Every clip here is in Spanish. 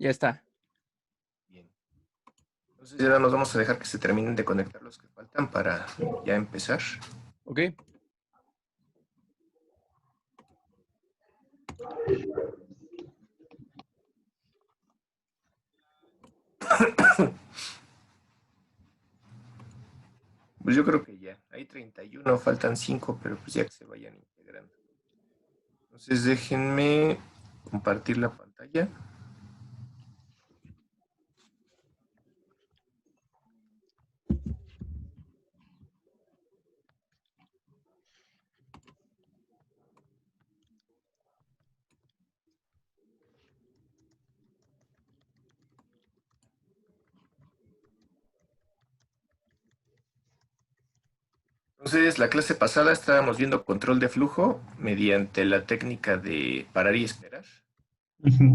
Ya está. Bien. Entonces ya nos vamos a dejar que se terminen de conectar los que faltan para ya empezar. Ok. Pues yo creo que ya. Hay 31, faltan 5, pero pues ya que se vayan integrando. Entonces déjenme compartir la pantalla. Entonces, la clase pasada estábamos viendo control de flujo mediante la técnica de parar y esperar.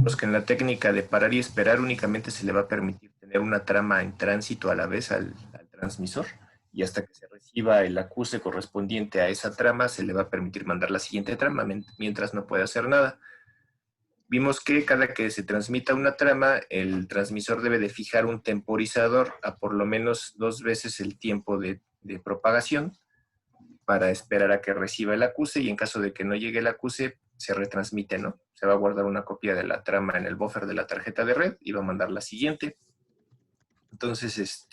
Los que en la técnica de parar y esperar únicamente se le va a permitir tener una trama en tránsito a la vez al transmisor, y hasta que se reciba el acuse correspondiente a esa trama se le va a permitir mandar la siguiente trama, mientras no puede hacer nada. Vimos que cada que se transmita una trama, el transmisor debe de fijar un temporizador a por lo menos 2 veces el tiempo de propagación para esperar a que reciba el acuse, y en caso de que no llegue el acuse, se retransmite, ¿no? Se va a guardar una copia de la trama en el buffer de la tarjeta de red y va a mandar la siguiente. Entonces,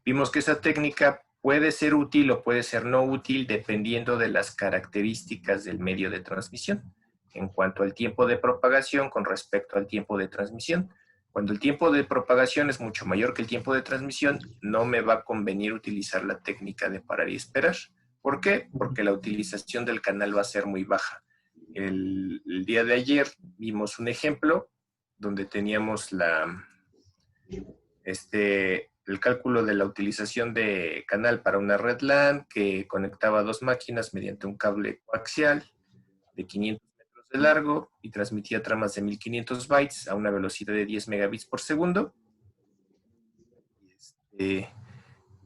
vimos que esa técnica puede ser útil o puede ser no útil dependiendo de las características del medio de transmisión en cuanto al tiempo de propagación con respecto al tiempo de transmisión. Cuando el tiempo de propagación es mucho mayor que el tiempo de transmisión, no me va a convenir utilizar la técnica de parar y esperar. ¿Por qué? Porque la utilización del canal va a ser muy baja. El día de ayer vimos un ejemplo donde teníamos el cálculo de la utilización de canal para una red LAN que conectaba 2 máquinas mediante un cable coaxial de 500 metros de largo y transmitía tramas de 1500 bytes a una velocidad de 10 megabits por segundo.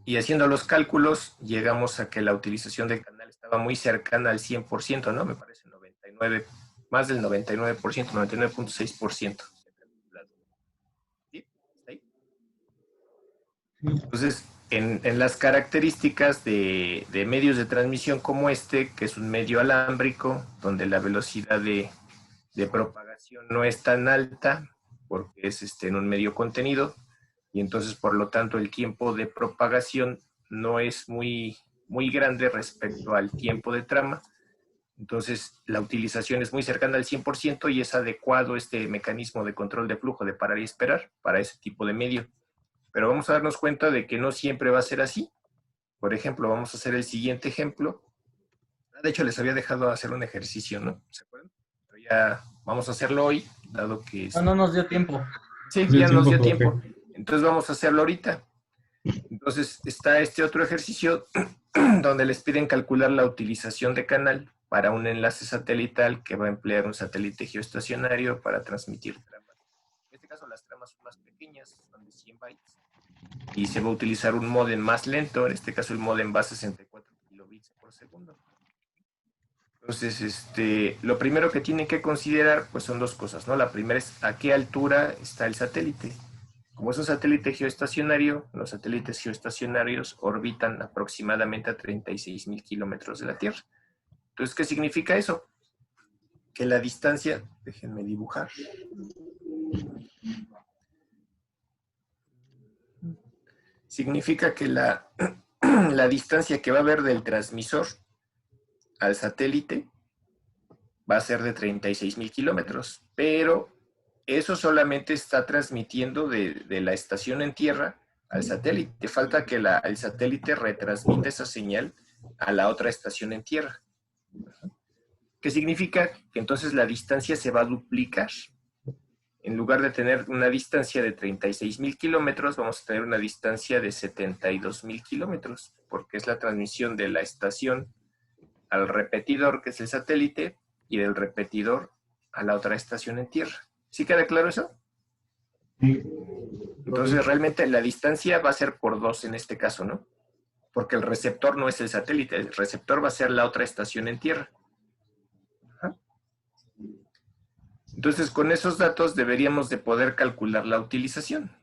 Y haciendo los cálculos, llegamos a que la utilización del canal estaba muy cercana al 100%, ¿no? Me parece 99, más del 99%, 99.6%. ¿Sí? ¿Está ahí? Entonces, en las características de medios de transmisión como este, que es un medio alámbrico, donde la velocidad de propagación no es tan alta, porque es en un medio contenido, y entonces, por lo tanto, el tiempo de propagación no es muy grande respecto al tiempo de trama. Entonces, la utilización es muy cercana al 100% y es adecuado este mecanismo de control de flujo de parar y esperar para ese tipo de medio. Pero vamos a darnos cuenta de que no siempre va a ser así. Por ejemplo, vamos a hacer el siguiente ejemplo. De hecho, les había dejado hacer un ejercicio, ¿no? ¿Se acuerdan? Pero ya vamos a hacerlo hoy, dado que... No nos dio tiempo. Sí, ya nos dio tiempo. Entonces vamos a hacerlo ahorita. Entonces está este otro ejercicio donde les piden calcular la utilización de canal para un enlace satelital que va a emplear un satélite geoestacionario para transmitir tramas. En este caso las tramas son más pequeñas, son de 100 bytes. Y se va a utilizar un módem más lento, en este caso el módem va a 64 kilobits por segundo. Entonces, lo primero que tienen que considerar pues son 2 cosas, ¿no? La primera es a qué altura está el satélite. Como es un satélite geoestacionario, los satélites geoestacionarios orbitan aproximadamente a 36,000 kilómetros de la Tierra. Entonces, ¿qué significa eso? Que la distancia, déjenme dibujar. Significa que la distancia que va a haber del transmisor al satélite va a ser de 36,000 kilómetros, pero eso solamente está transmitiendo de la estación en tierra al satélite. Falta que el satélite retransmita esa señal a la otra estación en tierra. ¿Qué significa? Que entonces la distancia se va a duplicar. En lugar de tener una distancia de 36,000 kilómetros, vamos a tener una distancia de 72,000 kilómetros, porque es la transmisión de la estación al repetidor, que es el satélite, y del repetidor a la otra estación en tierra. ¿Sí queda claro eso? Sí. Entonces, realmente la distancia va a ser por 2 en este caso, ¿no? Porque el receptor no es el satélite, el receptor va a ser la otra estación en tierra. Entonces, con esos datos deberíamos de poder calcular la utilización.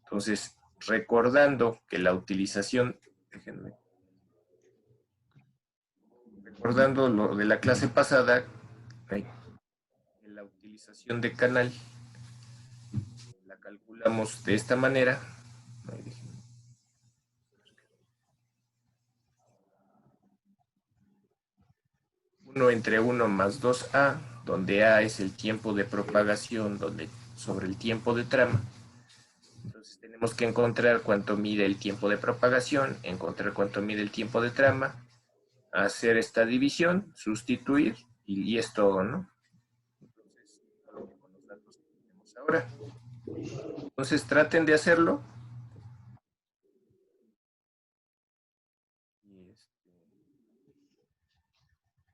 Entonces, recordando que la utilización, recordando lo de la clase pasada, la utilización de canal la calculamos de esta manera. 1 entre 1 más 2A, donde A es el tiempo de propagación sobre el tiempo de trama. Entonces tenemos que encontrar cuánto mide el tiempo de propagación, encontrar cuánto mide el tiempo de trama, hacer esta división, sustituir y es todo, ¿no? Entonces, con los datos que tenemos ahora. Entonces traten de hacerlo.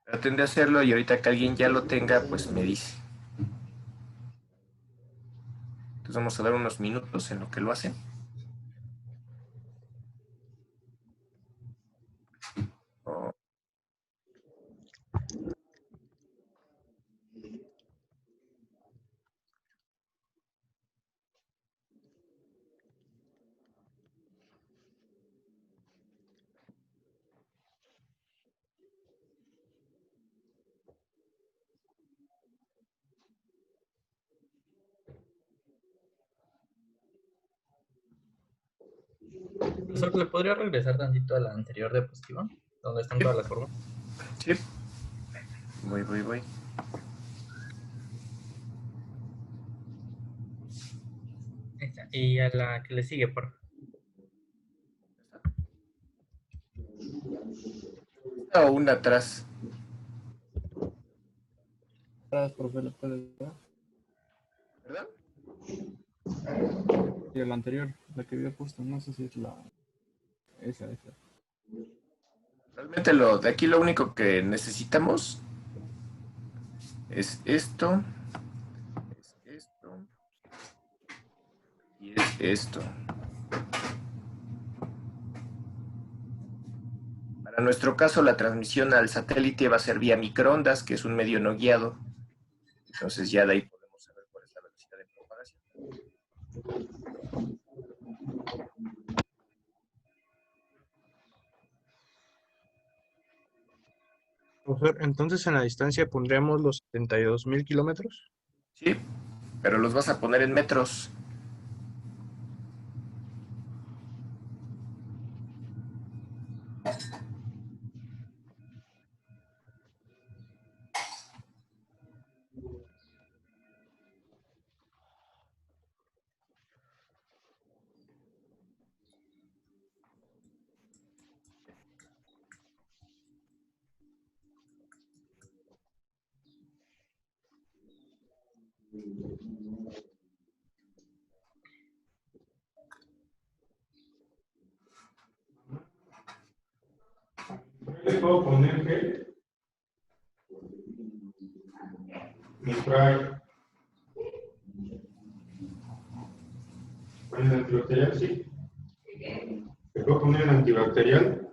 Traten de hacerlo y ahorita que alguien ya lo tenga, pues me dice. Entonces vamos a dar unos minutos en lo que lo hacen. Oh. Profesor, ¿le podría regresar tantito a la anterior diapositiva? Donde están todas las formas. Sí. Voy. Esta. Y a la que le sigue, por favor. O una atrás. Atrás, profe, ¿le puedes dar? ¿Verdad? Y la anterior, la que había puesto, no sé si es la... Esa. Realmente de aquí lo único que necesitamos es esto y es esto. Para nuestro caso, la transmisión al satélite va a ser vía microondas, que es un medio no guiado. Entonces ya de ahí podemos saber cuál es la velocidad de propagación. Profesor, entonces en la distancia pondríamos los 72.000 kilómetros. Sí, pero los vas a poner en metros. Le puedo poner que mi trae el antibacterial, sí. Le puedo poner el antibacterial.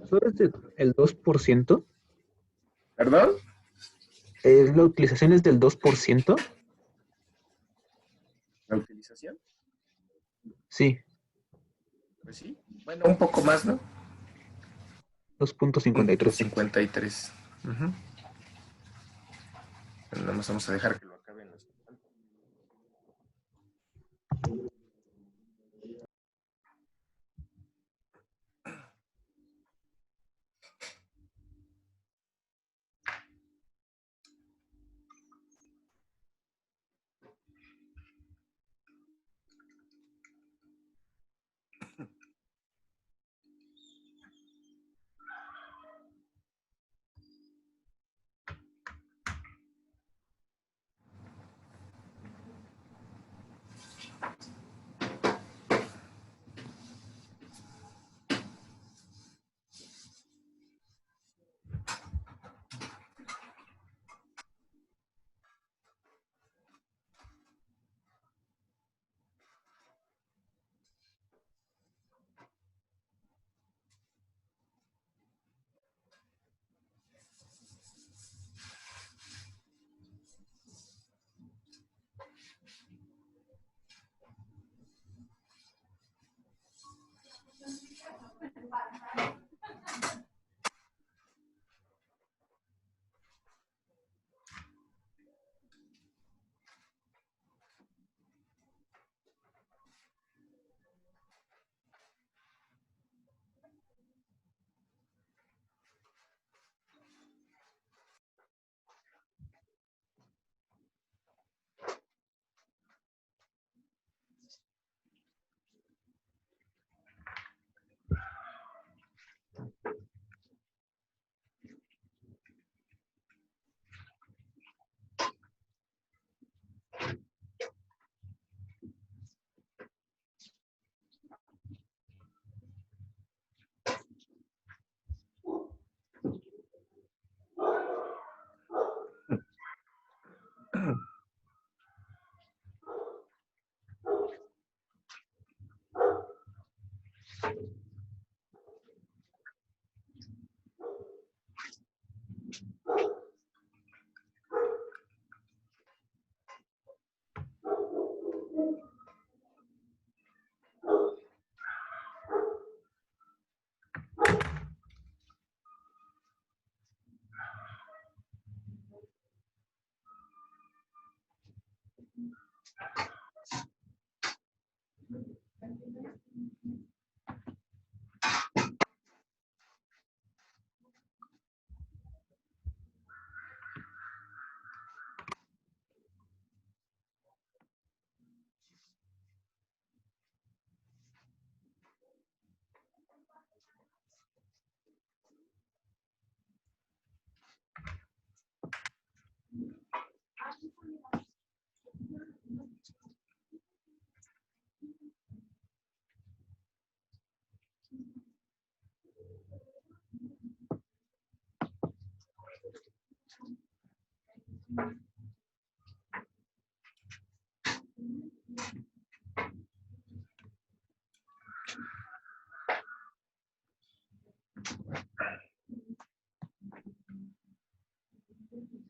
¿Solo es el 2%? ¿Perdón? ¿La utilización es del 2%? ¿La utilización? Sí, Pues sí. Bueno, un poco más, ¿no? 2.53. 53. Nada más vamos a dejar que lo acaben los.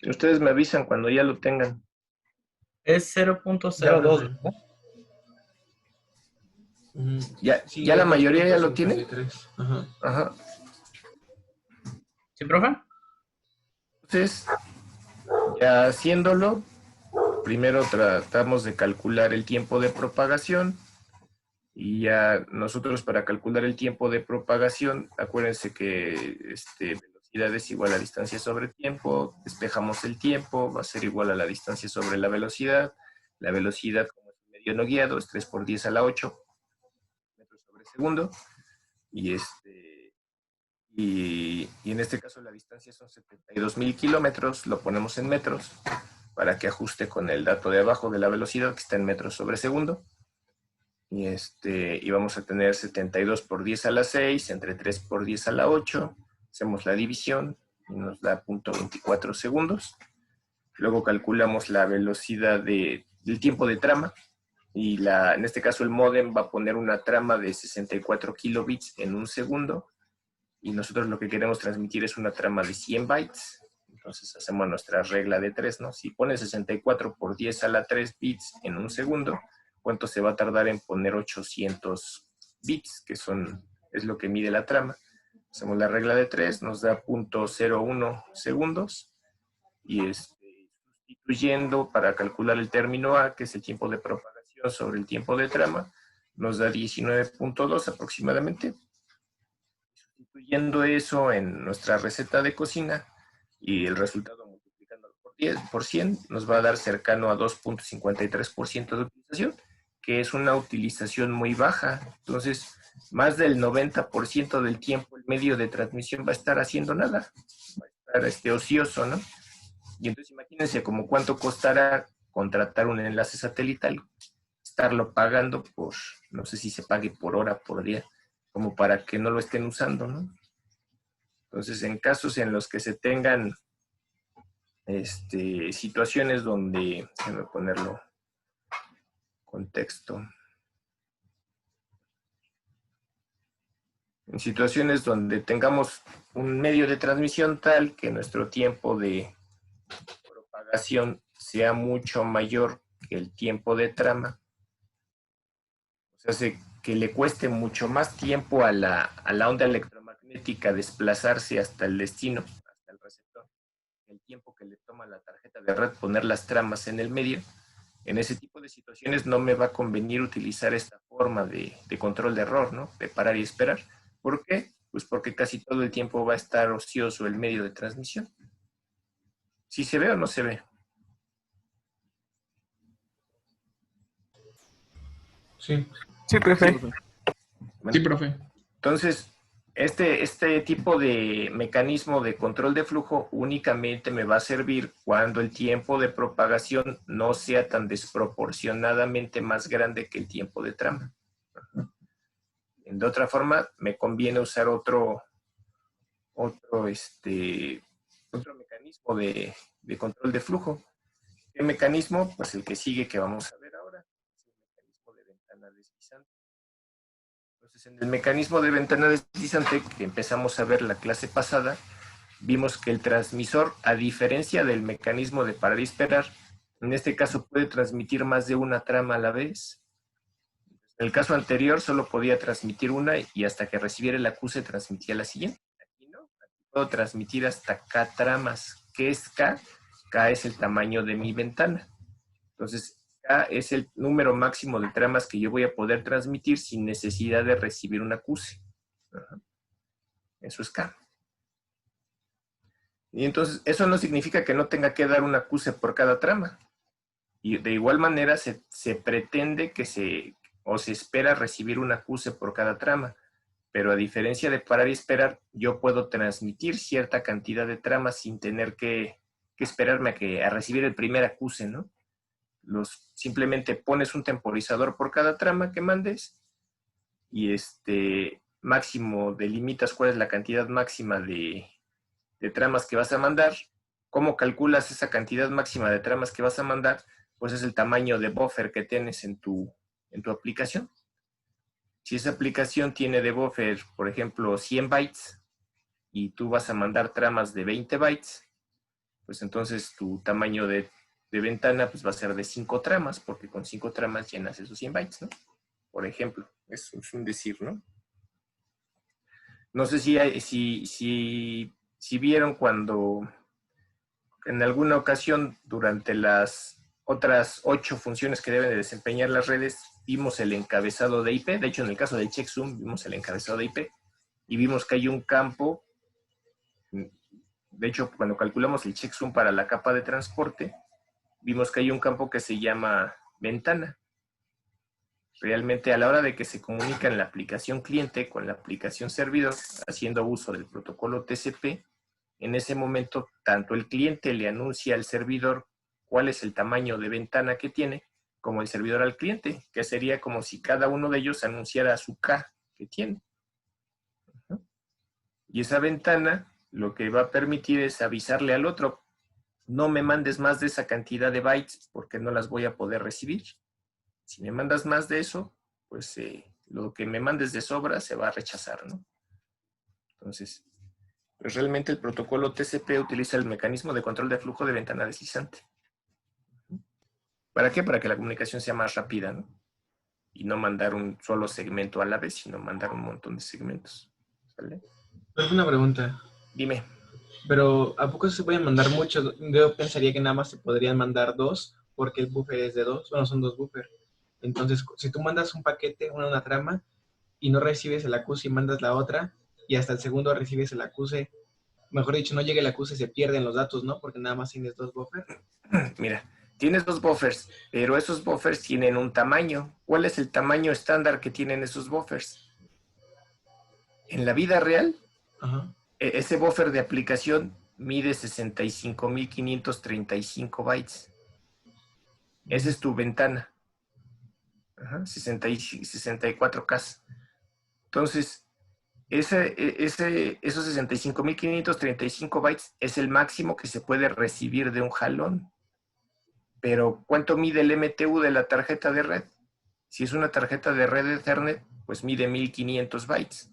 Ustedes me avisan cuando ya lo tengan. Es 0.02, ¿verdad? Ya, Sí, ya la es mayoría ya lo tiene. 2.53. Ajá. Ajá. ¿Sí, profe? Entonces, ya haciéndolo, primero tratamos de calcular el tiempo de propagación. Y ya nosotros para calcular el tiempo de propagación, acuérdense que velocidad es igual a distancia sobre tiempo, despejamos el tiempo, va a ser igual a la distancia sobre la velocidad como es un medio no guiado es 3 por 10 a la 8 metros sobre segundo, y en este caso la distancia son 72,000 kilómetros, lo ponemos en metros para que ajuste con el dato de abajo de la velocidad que está en metros sobre segundo. Y vamos a tener 72 por 10 a la 6 entre 3 por 10 a la 8. Hacemos la división y nos da 0.24 segundos. Luego calculamos la velocidad del tiempo de trama. Y en este caso el módem va a poner una trama de 64 kilobits en un segundo. Y nosotros lo que queremos transmitir es una trama de 100 bytes. Entonces hacemos nuestra regla de 3, ¿no? Si pone 64 por 10 a la 3 bits en un segundo, ¿cuánto se va a tardar en poner 800 bits, que es lo que mide la trama? Hacemos la regla de 3, nos da 0.01 segundos, y sustituyendo para calcular el término A, que es el tiempo de propagación sobre el tiempo de trama, nos da 19.2 aproximadamente. Sustituyendo eso en nuestra receta de cocina y el resultado multiplicándolo por 100, nos va a dar cercano a 2.53% de utilización, que es una utilización muy baja. Entonces, más del 90% del tiempo el medio de transmisión va a estar haciendo nada, va a estar ocioso, ¿no? Y entonces imagínense como cuánto costará contratar un enlace satelital, estarlo pagando por, no sé si se pague por hora, por día, como para que no lo estén usando, ¿no? Entonces, en casos en los que se tengan situaciones donde, déjame ponerlo contexto, en situaciones donde tengamos un medio de transmisión tal que nuestro tiempo de propagación sea mucho mayor que el tiempo de trama, o sea, que le cueste mucho más tiempo a la onda electromagnética desplazarse hasta el destino, hasta el receptor, el tiempo que le toma a la tarjeta de red poner las tramas en el medio. En ese tipo de situaciones no me va a convenir utilizar esta forma de control de error, ¿no? De parar y esperar. ¿Por qué? Pues porque casi todo el tiempo va a estar ocioso el medio de transmisión. ¿Sí se ve o no se ve? Sí, Sí, profe. Bueno, sí, profe. entonces, este tipo de mecanismo de control de flujo únicamente me va a servir cuando el tiempo de propagación no sea tan desproporcionadamente más grande que el tiempo de trama. De otra forma, me conviene usar otro mecanismo de control de flujo. ¿Qué mecanismo? Pues el que sigue que vamos a ver ahora. Es el mecanismo de ventana deslizante. Entonces, en el mecanismo de ventana deslizante que empezamos a ver la clase pasada, vimos que el transmisor, a diferencia del mecanismo de parar y esperar, en este caso puede transmitir más de una trama a la vez. En el caso anterior solo podía transmitir una y hasta que recibiera el acuse transmitía la siguiente. Aquí no, aquí puedo transmitir hasta K tramas. ¿Qué es K? K es el tamaño de mi ventana. Entonces, K es el número máximo de tramas que yo voy a poder transmitir sin necesidad de recibir un acuse. Eso es K. Y entonces, eso no significa que no tenga que dar un acuse por cada trama. Y de igual manera se pretende que se espera recibir un acuse por cada trama. Pero a diferencia de parar y esperar, yo puedo transmitir cierta cantidad de tramas sin tener que esperarme a recibir el primer acuse, ¿no? Simplemente pones un temporizador por cada trama que mandes y máximo delimitas cuál es la cantidad máxima de tramas que vas a mandar. ¿Cómo calculas esa cantidad máxima de tramas que vas a mandar? Pues es el tamaño de buffer que tienes en tu aplicación. Si esa aplicación tiene de buffer, por ejemplo, 100 bytes y tú vas a mandar tramas de 20 bytes, pues entonces tu tamaño de ventana pues va a ser de 5 tramas, porque con 5 tramas llenas esos 100 bytes, ¿no? Por ejemplo, eso es un decir, ¿no? No sé si vieron cuando en alguna ocasión durante las otras 8 funciones que deben de desempeñar las redes, vimos el encabezado de IP. De hecho, en el caso del checksum, vimos el encabezado de IP y vimos que hay un campo. De hecho, cuando calculamos el checksum para la capa de transporte, vimos que hay un campo que se llama ventana. Realmente, a la hora de que se comunican la aplicación cliente con la aplicación servidor, haciendo uso del protocolo TCP, en ese momento, tanto el cliente le anuncia al servidor cuál es el tamaño de ventana que tiene, como el servidor al cliente, que sería como si cada uno de ellos anunciara su K que tiene. Y esa ventana lo que va a permitir es avisarle al otro, no me mandes más de esa cantidad de bytes porque no las voy a poder recibir. Si me mandas más de eso, pues lo que me mandes de sobra se va a rechazar, ¿no? Entonces, pues realmente el protocolo TCP utiliza el mecanismo de control de flujo de ventana deslizante. ¿Para qué? Para que la comunicación sea más rápida, ¿no? Y no mandar un solo segmento a la vez, sino mandar un montón de segmentos. ¿Sale? Pero una pregunta. Dime. Pero ¿a poco se pueden mandar muchos? Yo pensaría que nada más se podrían mandar 2, porque el buffer es de 2. Bueno, son 2 buffers. Entonces, si tú mandas un paquete, una trama, y no recibes el acuse y mandas la otra, y hasta el segundo recibes el acuse, mejor dicho, no llega el acuse, se pierden los datos, ¿no? Porque nada más tienes 2 buffers. Mira, tienes 2 buffers, pero esos buffers tienen un tamaño. ¿Cuál es el tamaño estándar que tienen esos buffers? En la vida real, Ajá. ese buffer de aplicación mide 65.535 bytes. Esa es tu ventana. 64K. Entonces, esos 65.535 bytes es el máximo que se puede recibir de un jalón. Pero, ¿cuánto mide el MTU de la tarjeta de red? Si es una tarjeta de red de Ethernet, pues mide 1.500 bytes.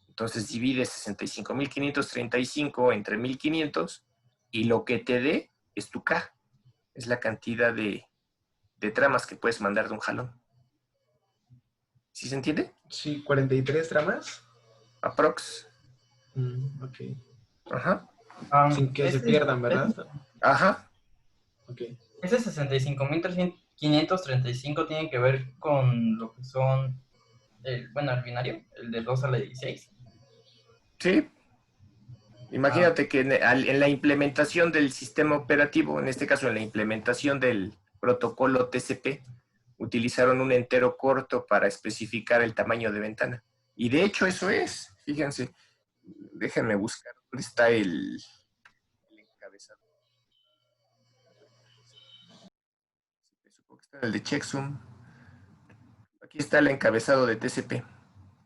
Entonces divide 65.535 entre 1.500 y lo que te dé es tu K. Es la cantidad de tramas que puedes mandar de un jalón. ¿Sí se entiende? Sí, 43 tramas. Aprox. Ok. Ajá. Sin que se pierdan, ¿verdad? Ajá. Ok. Ese 65.535 tiene que ver con lo que son, el binario, el de 2 a la 16. Sí. Imagínate que en la implementación del sistema operativo, en este caso en la implementación del protocolo TCP, utilizaron un entero corto para especificar el tamaño de ventana. Y de hecho eso es, fíjense, déjenme buscar dónde está el encabezado. Supongo que está en el de Checksum. Aquí está el encabezado de TCP.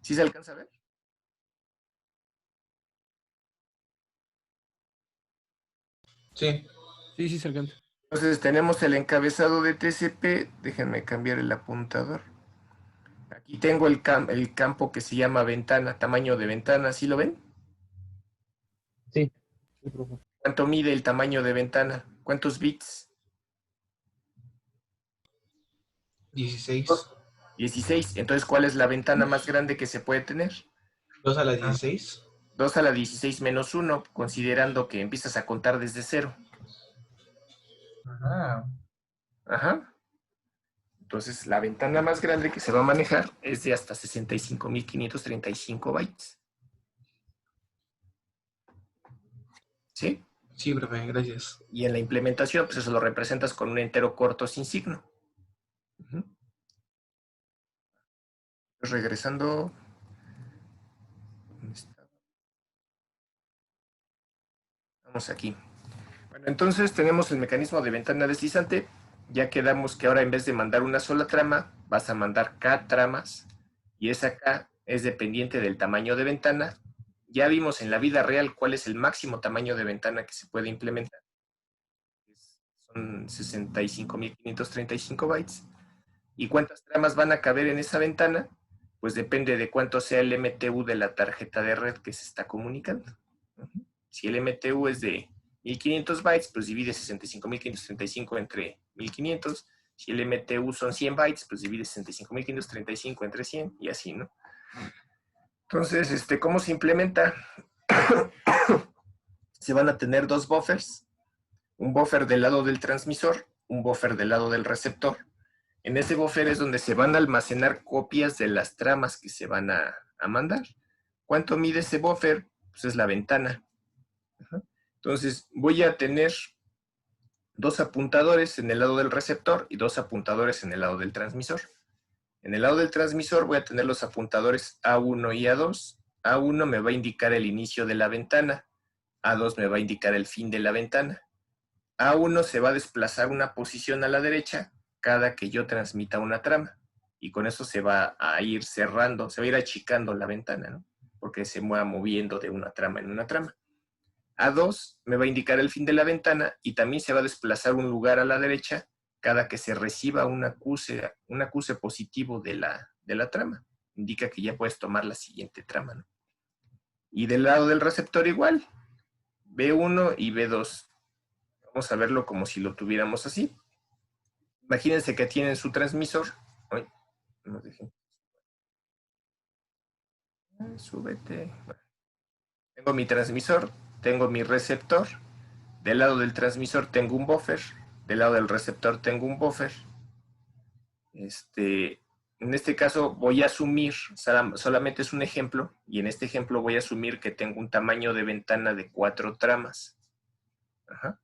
¿Sí se alcanza a ver? Sí. Sí, se alcanza. Entonces tenemos el encabezado de TCP. Déjenme cambiar el apuntador. Aquí tengo el campo que se llama ventana, tamaño de ventana. ¿Sí lo ven? Sí. Sí, profe. ¿Cuánto mide el tamaño de ventana? ¿Cuántos bits? 16. 16. Entonces, ¿cuál es la ventana más grande que se puede tener? 2 a la 16. 2 a la 16 menos 1, considerando que empiezas a contar desde 0. Ajá. Ajá. Entonces, la ventana más grande que se va a manejar es de hasta 65.535 bytes. ¿Sí? Sí, profe, gracias. Y en la implementación, pues eso lo representas con un entero corto sin signo. Regresando. ¿Dónde está? Vamos aquí. Bueno, entonces tenemos el mecanismo de ventana deslizante. Ya quedamos que ahora en vez de mandar una sola trama, vas a mandar K tramas. Y esa K es dependiente del tamaño de ventana. Ya vimos en la vida real cuál es el máximo tamaño de ventana que se puede implementar. Son 65.535 bytes. ¿Y cuántas tramas van a caber en esa ventana? Pues depende de cuánto sea el MTU de la tarjeta de red que se está comunicando. Si el MTU es de 1500 bytes, pues divide 65.535 entre 1500. Si el MTU son 100 bytes, pues divide 65.535 entre 100 y así, ¿no? Entonces, ¿cómo se implementa? Se van a tener dos buffers. Un buffer del lado del transmisor, un buffer del lado del receptor. En ese buffer es donde se van a almacenar copias de las tramas que se van a mandar. ¿Cuánto mide ese buffer? Pues es la ventana. Entonces, voy a tener dos apuntadores en el lado del receptor y dos apuntadores en el lado del transmisor. En el lado del transmisor voy a tener los apuntadores A1 y A2. A1 me va a indicar el inicio de la ventana. A2 me va a indicar el fin de la ventana. A1 se va a desplazar una posición a la derecha cada que yo transmita una trama. Y con eso se va a ir cerrando, se va a ir achicando la ventana, ¿no? Porque se va moviendo de una trama en una trama. A2 me va a indicar el fin de la ventana y también se va a desplazar un lugar a la derecha cada que se reciba un acuse positivo de la trama. Indica que ya puedes tomar la siguiente trama, ¿no? Y del lado del receptor igual, B1 y B2. Vamos a verlo como si lo tuviéramos así. Imagínense que tienen su transmisor. Ay, no dejé. Súbete. Bueno, tengo mi transmisor, tengo mi receptor. Del lado del transmisor tengo un buffer. Del lado del receptor tengo un buffer. En este caso voy a asumir, solamente es un ejemplo, y en este ejemplo voy a asumir que tengo un tamaño de ventana de 4 tramas. Ajá.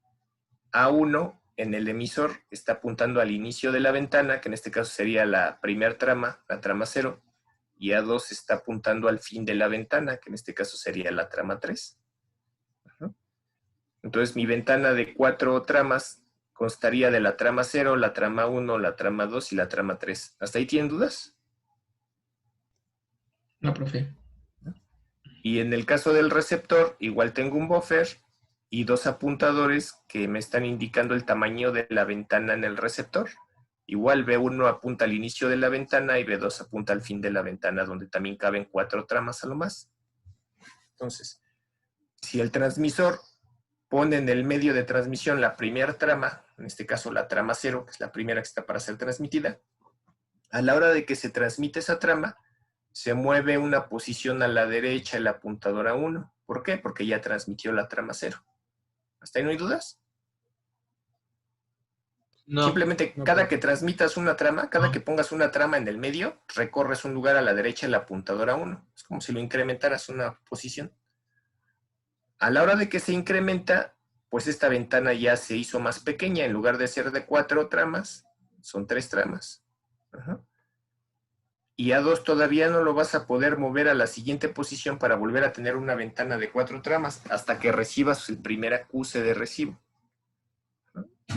A1 en el emisor está apuntando al inicio de la ventana, que en este caso sería la primera trama, la trama 0, y A2 está apuntando al fin de la ventana, que en este caso sería la trama 3. Ajá. Entonces mi ventana de 4 tramas constaría de la trama 0, la trama 1, la trama 2 y la trama 3. ¿Hasta ahí tienen dudas? No, profe. Y en el caso del receptor, igual tengo un buffer y dos apuntadores que me están indicando el tamaño de la ventana en el receptor. Igual B1 apunta al inicio de la ventana y B2 apunta al fin de la ventana, donde también caben 4 tramas a lo más. Entonces, si el transmisor pone en el medio de transmisión la primera trama, en este caso la trama 0, que es la primera que está para ser transmitida, A la hora de que se transmite esa trama, se mueve una posición a la derecha el apuntador a 1. ¿Por qué? Porque ya transmitió la trama 0. ¿Hasta ahí no hay dudas? No. Simplemente no, cada pero- que transmitas una trama, cada que pongas una trama en el medio, recorres un lugar a la derecha el apuntador a 1. Es como si lo incrementaras una posición. A la hora de que se incrementa, pues esta ventana ya se hizo más pequeña. En lugar de ser de 4 tramas, son 3 tramas. Ajá. Y A2 todavía no lo vas a poder mover a la siguiente posición para volver a tener una ventana de 4 tramas hasta que recibas el primer acuse de recibo.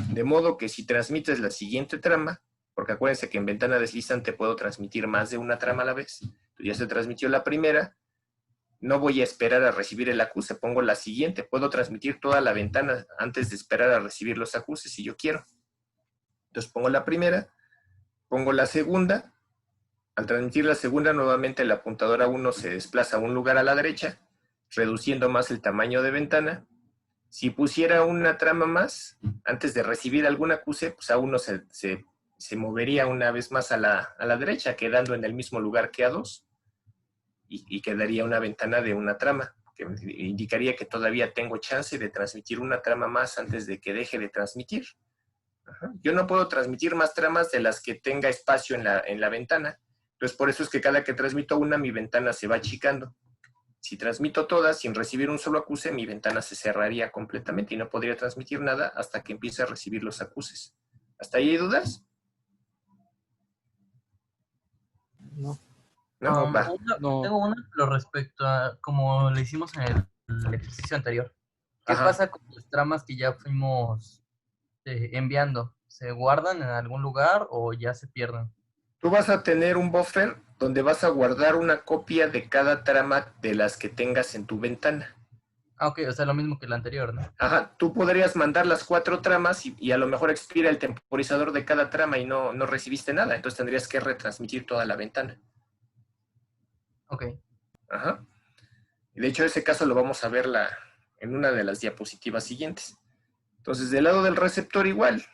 De modo que si transmites la siguiente trama, porque acuérdense que en ventana deslizante puedo transmitir más de una trama a la vez, ya se transmitió la primera, no voy a esperar a recibir el acuse, pongo la siguiente, puedo transmitir toda la ventana antes de esperar a recibir los acuses si yo quiero. Entonces pongo la primera, pongo la segunda. Al transmitir la segunda, nuevamente el apuntador a 1 se desplaza a un lugar a la derecha, reduciendo más el tamaño de ventana. Si pusiera una trama más, antes de recibir algún acuse, pues A1 se movería una vez más a la derecha, quedando en el mismo lugar que A2, y quedaría una ventana de una trama, que indicaría que todavía tengo chance de transmitir una trama más antes de que deje de transmitir. Ajá. Yo no puedo transmitir más tramas de las que tenga espacio en la ventana. Entonces, por eso es que cada que transmito una, mi ventana se va achicando. Si transmito todas sin recibir un solo acuse, mi ventana se cerraría completamente y no podría transmitir nada hasta que empiece a recibir los acuses. ¿Hasta ahí hay dudas? No. No, va. No. Tengo una, pero respecto a como le hicimos en el ejercicio anterior. ¿Qué Ajá. pasa con las tramas que ya fuimos enviando? ¿Se guardan en algún lugar o ya se pierden? Tú vas a tener un buffer donde vas a guardar una copia de cada trama de las que tengas en tu ventana. Ah, ok, o sea, lo mismo que el anterior, ¿no? Ajá, tú podrías mandar las 4 tramas y a lo mejor expira el temporizador de cada trama y no recibiste nada. Entonces tendrías que retransmitir toda la ventana. Ok. Ajá. Y de hecho, ese caso lo vamos a ver en una de las diapositivas siguientes. Entonces, del lado del receptor igual,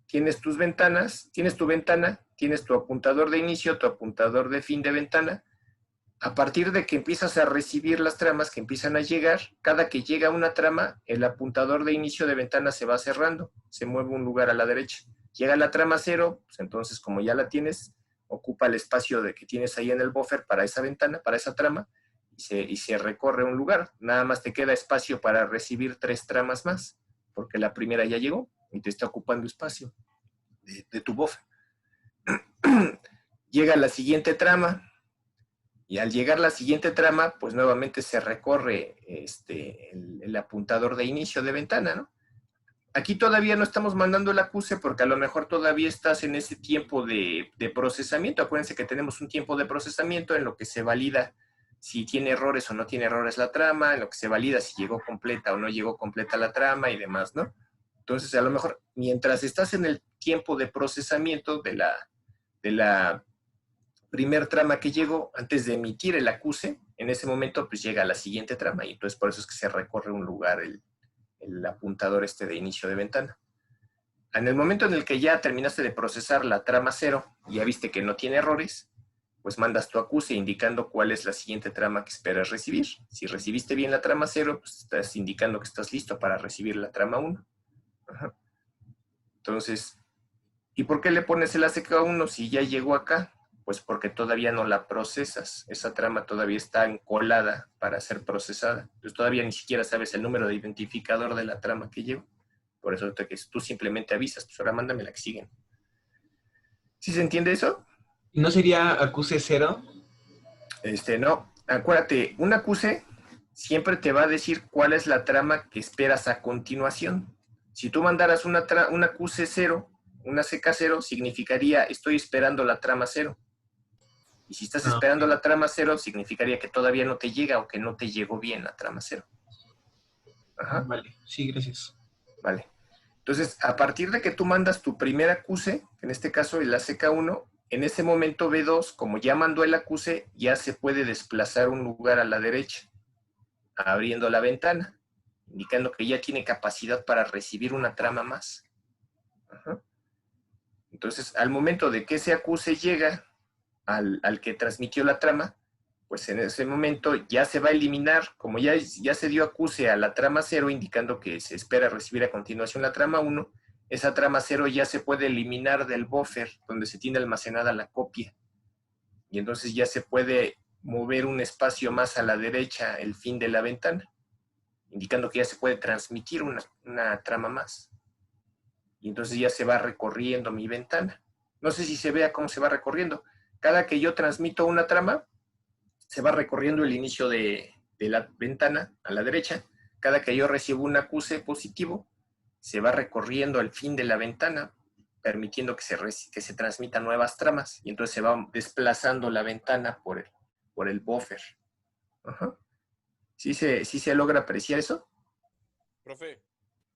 tienes tus ventanas, tienes tu ventana, tienes tu apuntador de inicio, tu apuntador de fin de ventana. A partir de que empiezas a recibir las tramas que empiezan a llegar, cada que llega una trama, el apuntador de inicio de ventana se va cerrando, se mueve un lugar a la derecha. Llega la trama 0, pues entonces como ya la tienes, ocupa el espacio que tienes ahí en el buffer para esa ventana, para esa trama, y se recorre un lugar. Nada más te queda espacio para recibir 3 tramas más, porque la primera ya llegó y te está ocupando espacio de tu buffer. Llega la siguiente trama, y al llegar la siguiente trama, pues nuevamente se recorre el apuntador de inicio de ventana, ¿no? Aquí todavía no estamos mandando el acuse porque a lo mejor todavía estás en ese tiempo de procesamiento. Acuérdense que tenemos un tiempo de procesamiento en lo que se valida si tiene errores o no tiene errores la trama, en lo que se valida si llegó completa o no llegó completa la trama y demás, ¿no? Entonces, a lo mejor, mientras estás en el tiempo de procesamiento de la primer trama que llegó, antes de emitir el acuse, en ese momento pues llega la siguiente trama y entonces por eso es que se recorre un lugar el apuntador de inicio de ventana. En el momento en el que ya terminaste de procesar la trama 0 y ya viste que no tiene errores, pues mandas tu acuse indicando cuál es la siguiente trama que esperas recibir. Si recibiste bien la trama 0, pues estás indicando que estás listo para recibir la trama 1. Ajá. Entonces, ¿y por qué le pones el ACK1 si ya llegó acá? Pues porque todavía no la procesas. Esa trama todavía está encolada para ser procesada. Entonces todavía ni siquiera sabes el número de identificador de la trama que llegó. Por eso que tú simplemente avisas, pues ahora mándame la que siguen. ¿Sí se entiende eso? ¿Y no sería acuse 0? No. Acuérdate, un acuse siempre te va a decir cuál es la trama que esperas a continuación. Si tú mandaras un acuse 0, una CK0, significaría estoy esperando la trama 0. Y si estás esperando la trama 0, significaría que todavía no te llega o que no te llegó bien la trama 0. Ajá. Vale, sí, gracias. Vale. Entonces, a partir de que tú mandas tu primer acuse, en este caso el ACK1, en ese momento B2, como ya mandó el acuse, ya se puede desplazar un lugar a la derecha, abriendo la ventana, indicando que ya tiene capacidad para recibir una trama más. Ajá. Entonces, al momento de que ese acuse llega al que transmitió la trama, pues en ese momento ya se va a eliminar, como ya se dio acuse a la trama 0, indicando que se espera recibir a continuación la trama 1, esa trama 0 ya se puede eliminar del buffer donde se tiene almacenada la copia. Y entonces ya se puede mover un espacio más a la derecha el fin de la ventana, indicando que ya se puede transmitir una trama más. Y entonces ya se va recorriendo mi ventana. No sé si se vea cómo se va recorriendo. Cada que yo transmito una trama, se va recorriendo el inicio de la ventana a la derecha. Cada que yo recibo un acuse positivo, se va recorriendo el fin de la ventana, permitiendo que se transmitan nuevas tramas. Y entonces se va desplazando la ventana por el buffer. Ajá. ¿Sí se logra apreciar eso? Profe,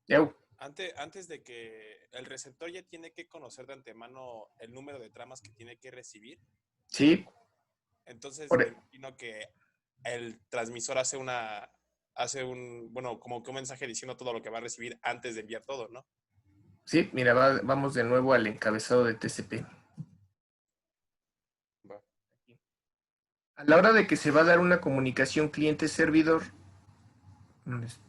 Yau. antes de que el receptor ya tiene que conocer de antemano el número de tramas que tiene que recibir. Sí. Entonces me imagino que el transmisor hace como que un mensaje diciendo todo lo que va a recibir antes de enviar todo, ¿no? Sí, mira, vamos de nuevo al encabezado de TCP. Va. A la hora de que se va a dar una comunicación cliente-servidor, ¿dónde está?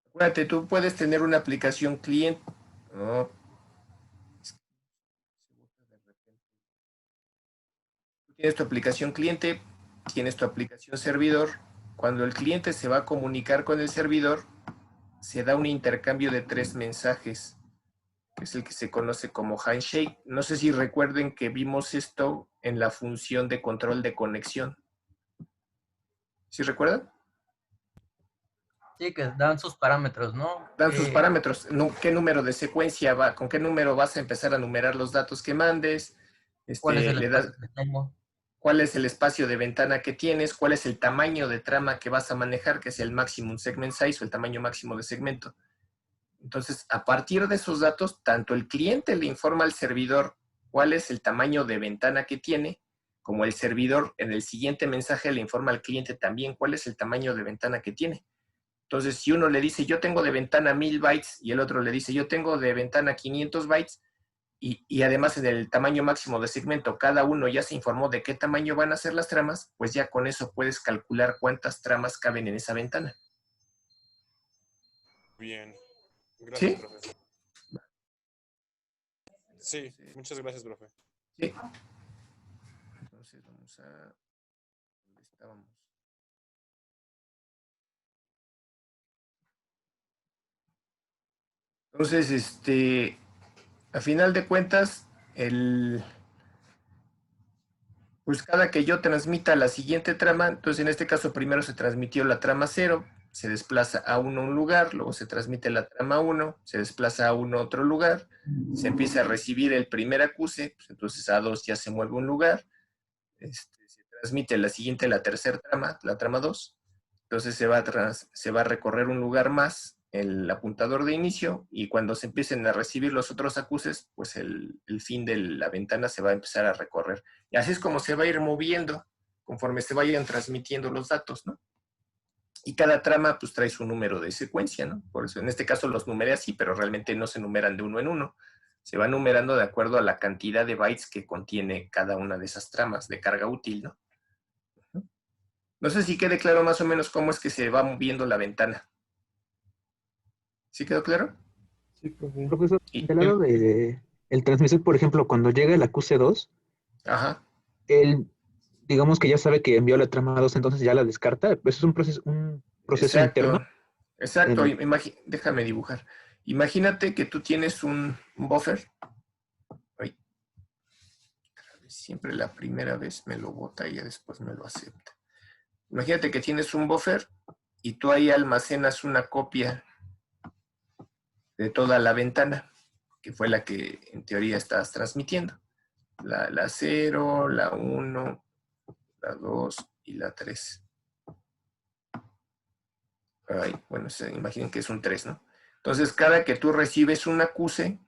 Acuérdate, tú puedes tener una aplicación cliente. No. Tienes tu aplicación cliente, tienes tu aplicación servidor. Cuando el cliente se va a comunicar con el servidor, se da un intercambio de 3 mensajes, que es el que se conoce como handshake. No sé si recuerden que vimos esto en la función de control de conexión. ¿Sí recuerdan? Sí, que dan sus parámetros, ¿no? Dan sus parámetros. ¿Qué número de secuencia va? ¿Con qué número vas a empezar a numerar los datos que mandes? ¿Cuál es el Le espacio das que tengo? cuál es el espacio de ventana que tienes, cuál es el tamaño de trama que vas a manejar, que es el maximum segment size o el tamaño máximo de segmento. Entonces, a partir de esos datos, tanto el cliente le informa al servidor cuál es el tamaño de ventana que tiene, como el servidor en el siguiente mensaje le informa al cliente también cuál es el tamaño de ventana que tiene. Entonces, si uno le dice, yo tengo de ventana 1000 bytes, y el otro le dice, yo tengo de ventana 500 bytes, y además en el tamaño máximo de segmento, cada uno ya se informó de qué tamaño van a ser las tramas, pues ya con eso puedes calcular cuántas tramas caben en esa ventana. Bien. Gracias, ¿Sí? profe. Sí, muchas gracias, profe. Sí. Entonces vamos a... ¿Dónde estábamos? Entonces, a final de cuentas, pues cada que yo transmita la siguiente trama, entonces en este caso primero se transmitió la trama 0, se desplaza a 1 a un lugar, luego se transmite la trama 1, se desplaza a 1 a otro lugar, se empieza a recibir el primer acuse, pues entonces a 2 ya se mueve un lugar, se transmite la siguiente, la tercera trama, la trama 2, entonces se va a recorrer un lugar más, el apuntador de inicio, y cuando se empiecen a recibir los otros acuses, pues el fin de la ventana se va a empezar a recorrer. Y así es como se va a ir moviendo conforme se vayan transmitiendo los datos, ¿no? Y cada trama pues trae su número de secuencia, ¿no? Por eso en este caso los numeré así, pero realmente no se numeran de uno en uno. Se va numerando de acuerdo a la cantidad de bytes que contiene cada una de esas tramas de carga útil, ¿no? No sé si quede claro más o menos cómo es que se va moviendo la ventana. ¿Sí quedó claro? Sí, profe. Profesor, del lado de el transmisor, por ejemplo, cuando llega el QC2, Ajá. él, digamos que ya sabe que envió la trama 2, entonces ya la descarta. Pues es un proceso interno. Exacto. En- Déjame dibujar. Imagínate que tú tienes un buffer. Ay, siempre la primera vez me lo bota y ya después me lo acepta. Imagínate que tienes un buffer y tú ahí almacenas una copia de toda la ventana, que fue la que en teoría estás transmitiendo. La 0, la 1, la 2 y la 3. Ay, bueno, imaginen que es un 3, ¿no? Entonces, cada que tú recibes un acuse,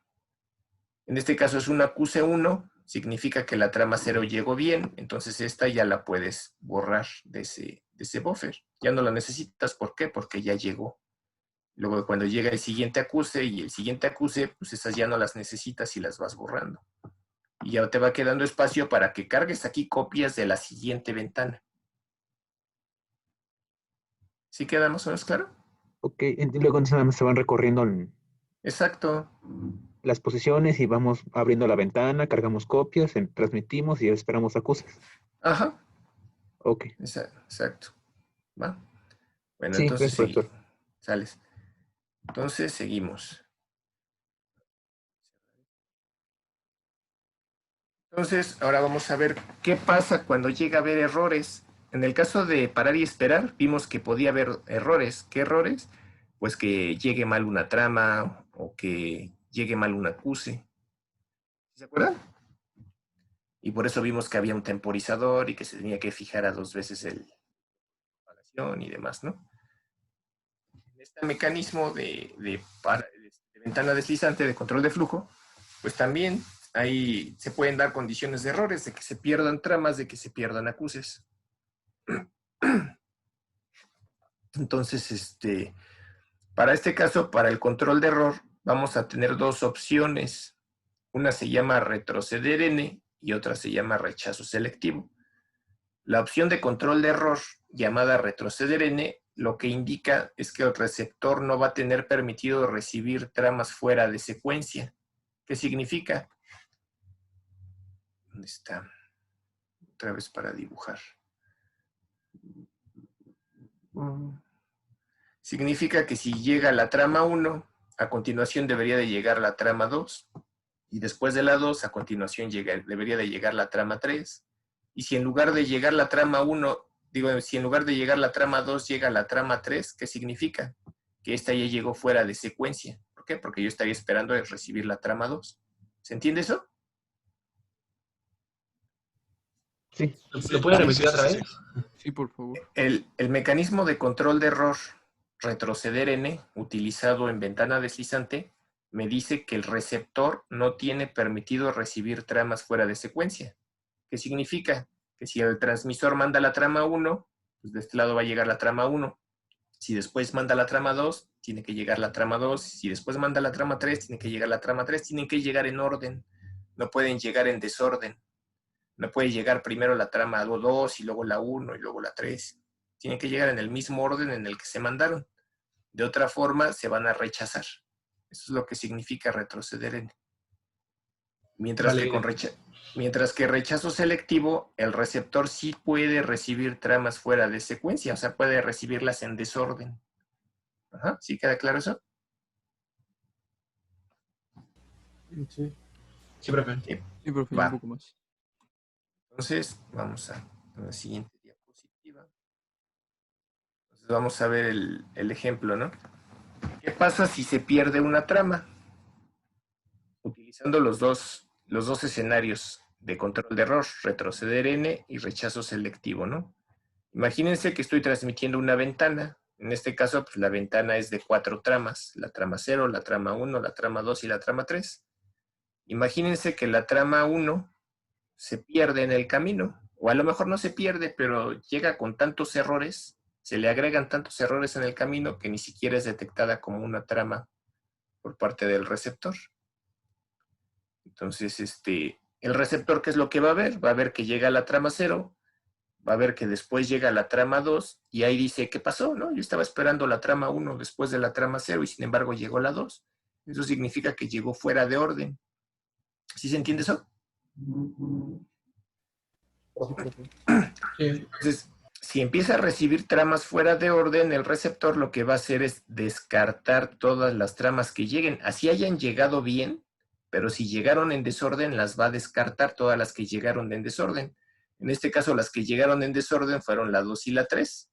en este caso es un acuse 1, significa que la trama 0 llegó bien, entonces esta ya la puedes borrar de ese buffer. Ya no la necesitas, ¿por qué? Porque ya llegó Luego cuando llega el siguiente acuse y el siguiente acuse, pues esas ya no las necesitas y las vas borrando. Y ya te va quedando espacio para que cargues aquí copias de la siguiente ventana. ¿Sí queda más o menos claro? Ok, luego entonces nada más se van recorriendo Exacto. las posiciones y vamos abriendo la ventana, cargamos copias, transmitimos y esperamos acuses. Ajá. Ok. Exacto. ¿Va? Bueno, Sí, entonces gracias, profesor. sales. Entonces seguimos. Entonces, ahora vamos a ver qué pasa cuando llega a haber errores. En el caso de parar y esperar, vimos que podía haber errores. ¿Qué errores? Pues que llegue mal una trama o que llegue mal un acuse. ¿Se acuerdan? Y por eso vimos que había un temporizador y que se tenía que fijar a 2 veces el propagación y demás, ¿no? En este mecanismo de ventana deslizante de control de flujo, pues también ahí se pueden dar condiciones de errores, de que se pierdan tramas, de que se pierdan acuses. Entonces, para este caso, para el control de error, vamos a tener 2 opciones. Una se llama retroceder N y otra se llama rechazo selectivo. La opción de control de error, llamada retroceder N, lo que indica es que el receptor no va a tener permitido recibir tramas fuera de secuencia. ¿Qué significa? ¿Dónde está? Otra vez para dibujar. Significa que si llega la trama 1, a continuación debería de llegar la trama 2, y después de la 2, a continuación debería de llegar la trama 3, y si en lugar de llegar la trama 1, si en lugar de llegar la trama 2 llega la trama 3, ¿qué significa? Que esta ya llegó fuera de secuencia. ¿Por qué? Porque yo estaría esperando recibir la trama 2. ¿Se entiende eso? Sí. ¿Lo pueden repetir otra vez? Sí, por favor. El mecanismo de control de error retroceder N, utilizado en ventana deslizante, me dice que el receptor no tiene permitido recibir tramas fuera de secuencia. ¿Qué significa? Que si el transmisor manda la trama 1, pues de este lado va a llegar la trama 1. Si después manda la trama 2, tiene que llegar la trama 2. Si después manda la trama 3, tiene que llegar la trama 3. Tienen que llegar en orden. No pueden llegar en desorden. No puede llegar primero la trama 2 y luego la 1 y luego la 3. Tienen que llegar en el mismo orden en el que se mandaron. De otra forma, se van a rechazar. Eso es lo que significa retroceder N. Mientras que rechazo selectivo, el receptor sí puede recibir tramas fuera de secuencia, o sea, puede recibirlas en desorden. Ajá, ¿sí queda claro eso? Sí, Sí, profe. sí, profe, Va. un poco más. Entonces, vamos a la siguiente diapositiva. Entonces, vamos a ver el ejemplo, ¿no? ¿Qué pasa si se pierde una trama? Utilizando los dos escenarios de control de error, retroceder N y rechazo selectivo, ¿no? Imagínense que estoy transmitiendo una ventana. En este caso, pues la ventana es de 4 tramas. La trama 0, la trama 1, la trama 2 y la trama 3. Imagínense que la trama 1 se pierde en el camino. O a lo mejor no se pierde, pero llega con tantos errores, se le agregan tantos errores en el camino que ni siquiera es detectada como una trama por parte del receptor. Entonces, el receptor, ¿qué es lo que va a ver? Va a ver que llega la trama 0, va a ver que después llega la trama 2, y ahí dice, ¿qué pasó? ¿No? Yo estaba esperando la trama 1 después de la trama 0, y sin embargo llegó la 2. Eso significa que llegó fuera de orden. ¿Sí se entiende eso? Sí. Entonces, si empieza a recibir tramas fuera de orden, el receptor lo que va a hacer es descartar todas las tramas que lleguen. Así hayan llegado bien, pero si llegaron en desorden, las va a descartar todas las que llegaron en desorden. En este caso, las que llegaron en desorden fueron la 2 y la 3,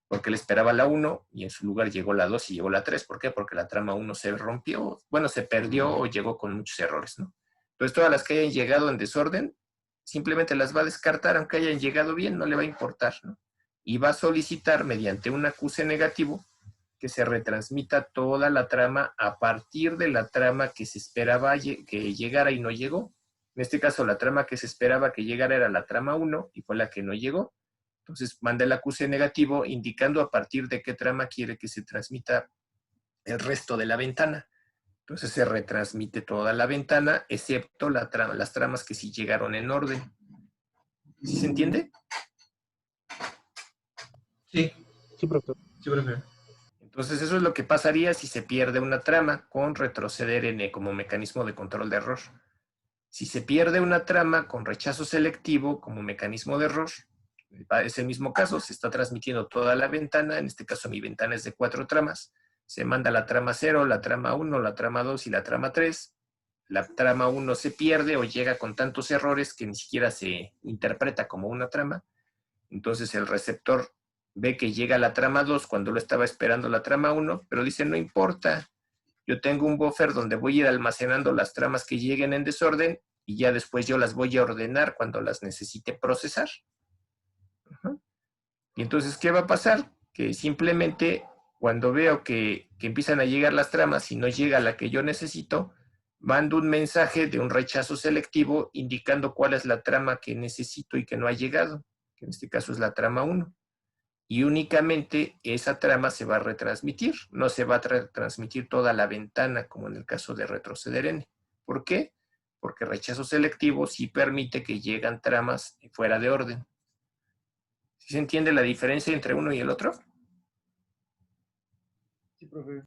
porque él esperaba la 1 y en su lugar llegó la 2 y llegó la 3. ¿Por qué? Porque la trama 1 se rompió, bueno, se perdió o llegó con muchos errores, ¿no? Entonces, todas las que hayan llegado en desorden, simplemente las va a descartar, aunque hayan llegado bien, no le va a importar, ¿no? Y va a solicitar mediante un acuse negativo que se retransmita toda la trama a partir de la trama que se esperaba que llegara y no llegó. En este caso, la trama que se esperaba que llegara era la trama 1 y fue la que no llegó. Entonces, manda el acuse negativo indicando a partir de qué trama quiere que se transmita el resto de la ventana. Entonces se retransmite toda la ventana, excepto las tramas que sí llegaron en orden. ¿Sí se entiende? Sí, Sí, profesor. sí, profe. Entonces eso es lo que pasaría si se pierde una trama con retroceder n como mecanismo de control de error. Si se pierde una trama con rechazo selectivo como mecanismo de error, es el mismo caso, se está transmitiendo toda la ventana, en este caso mi ventana es de 4 tramas, se manda la trama 0, la trama 1, la trama 2 y la trama 3. La trama 1 se pierde o llega con tantos errores que ni siquiera se interpreta como una trama. Entonces el receptor ve que llega la trama 2 cuando lo estaba esperando la trama 1, pero dice, no importa, yo tengo un buffer donde voy a ir almacenando las tramas que lleguen en desorden y ya después yo las voy a ordenar cuando las necesite procesar. Y entonces, ¿qué va a pasar? Que simplemente cuando veo que empiezan a llegar las tramas y no llega la que yo necesito, mando un mensaje de un rechazo selectivo indicando cuál es la trama que necesito y que no ha llegado, que en este caso es la trama 1. Y únicamente esa trama se va a retransmitir, no se va a transmitir toda la ventana como en el caso de retroceder n. ¿Por qué? Porque rechazo selectivo sí permite que lleguen tramas fuera de orden. ¿Sí se entiende la diferencia entre uno y el otro? Sí, profe.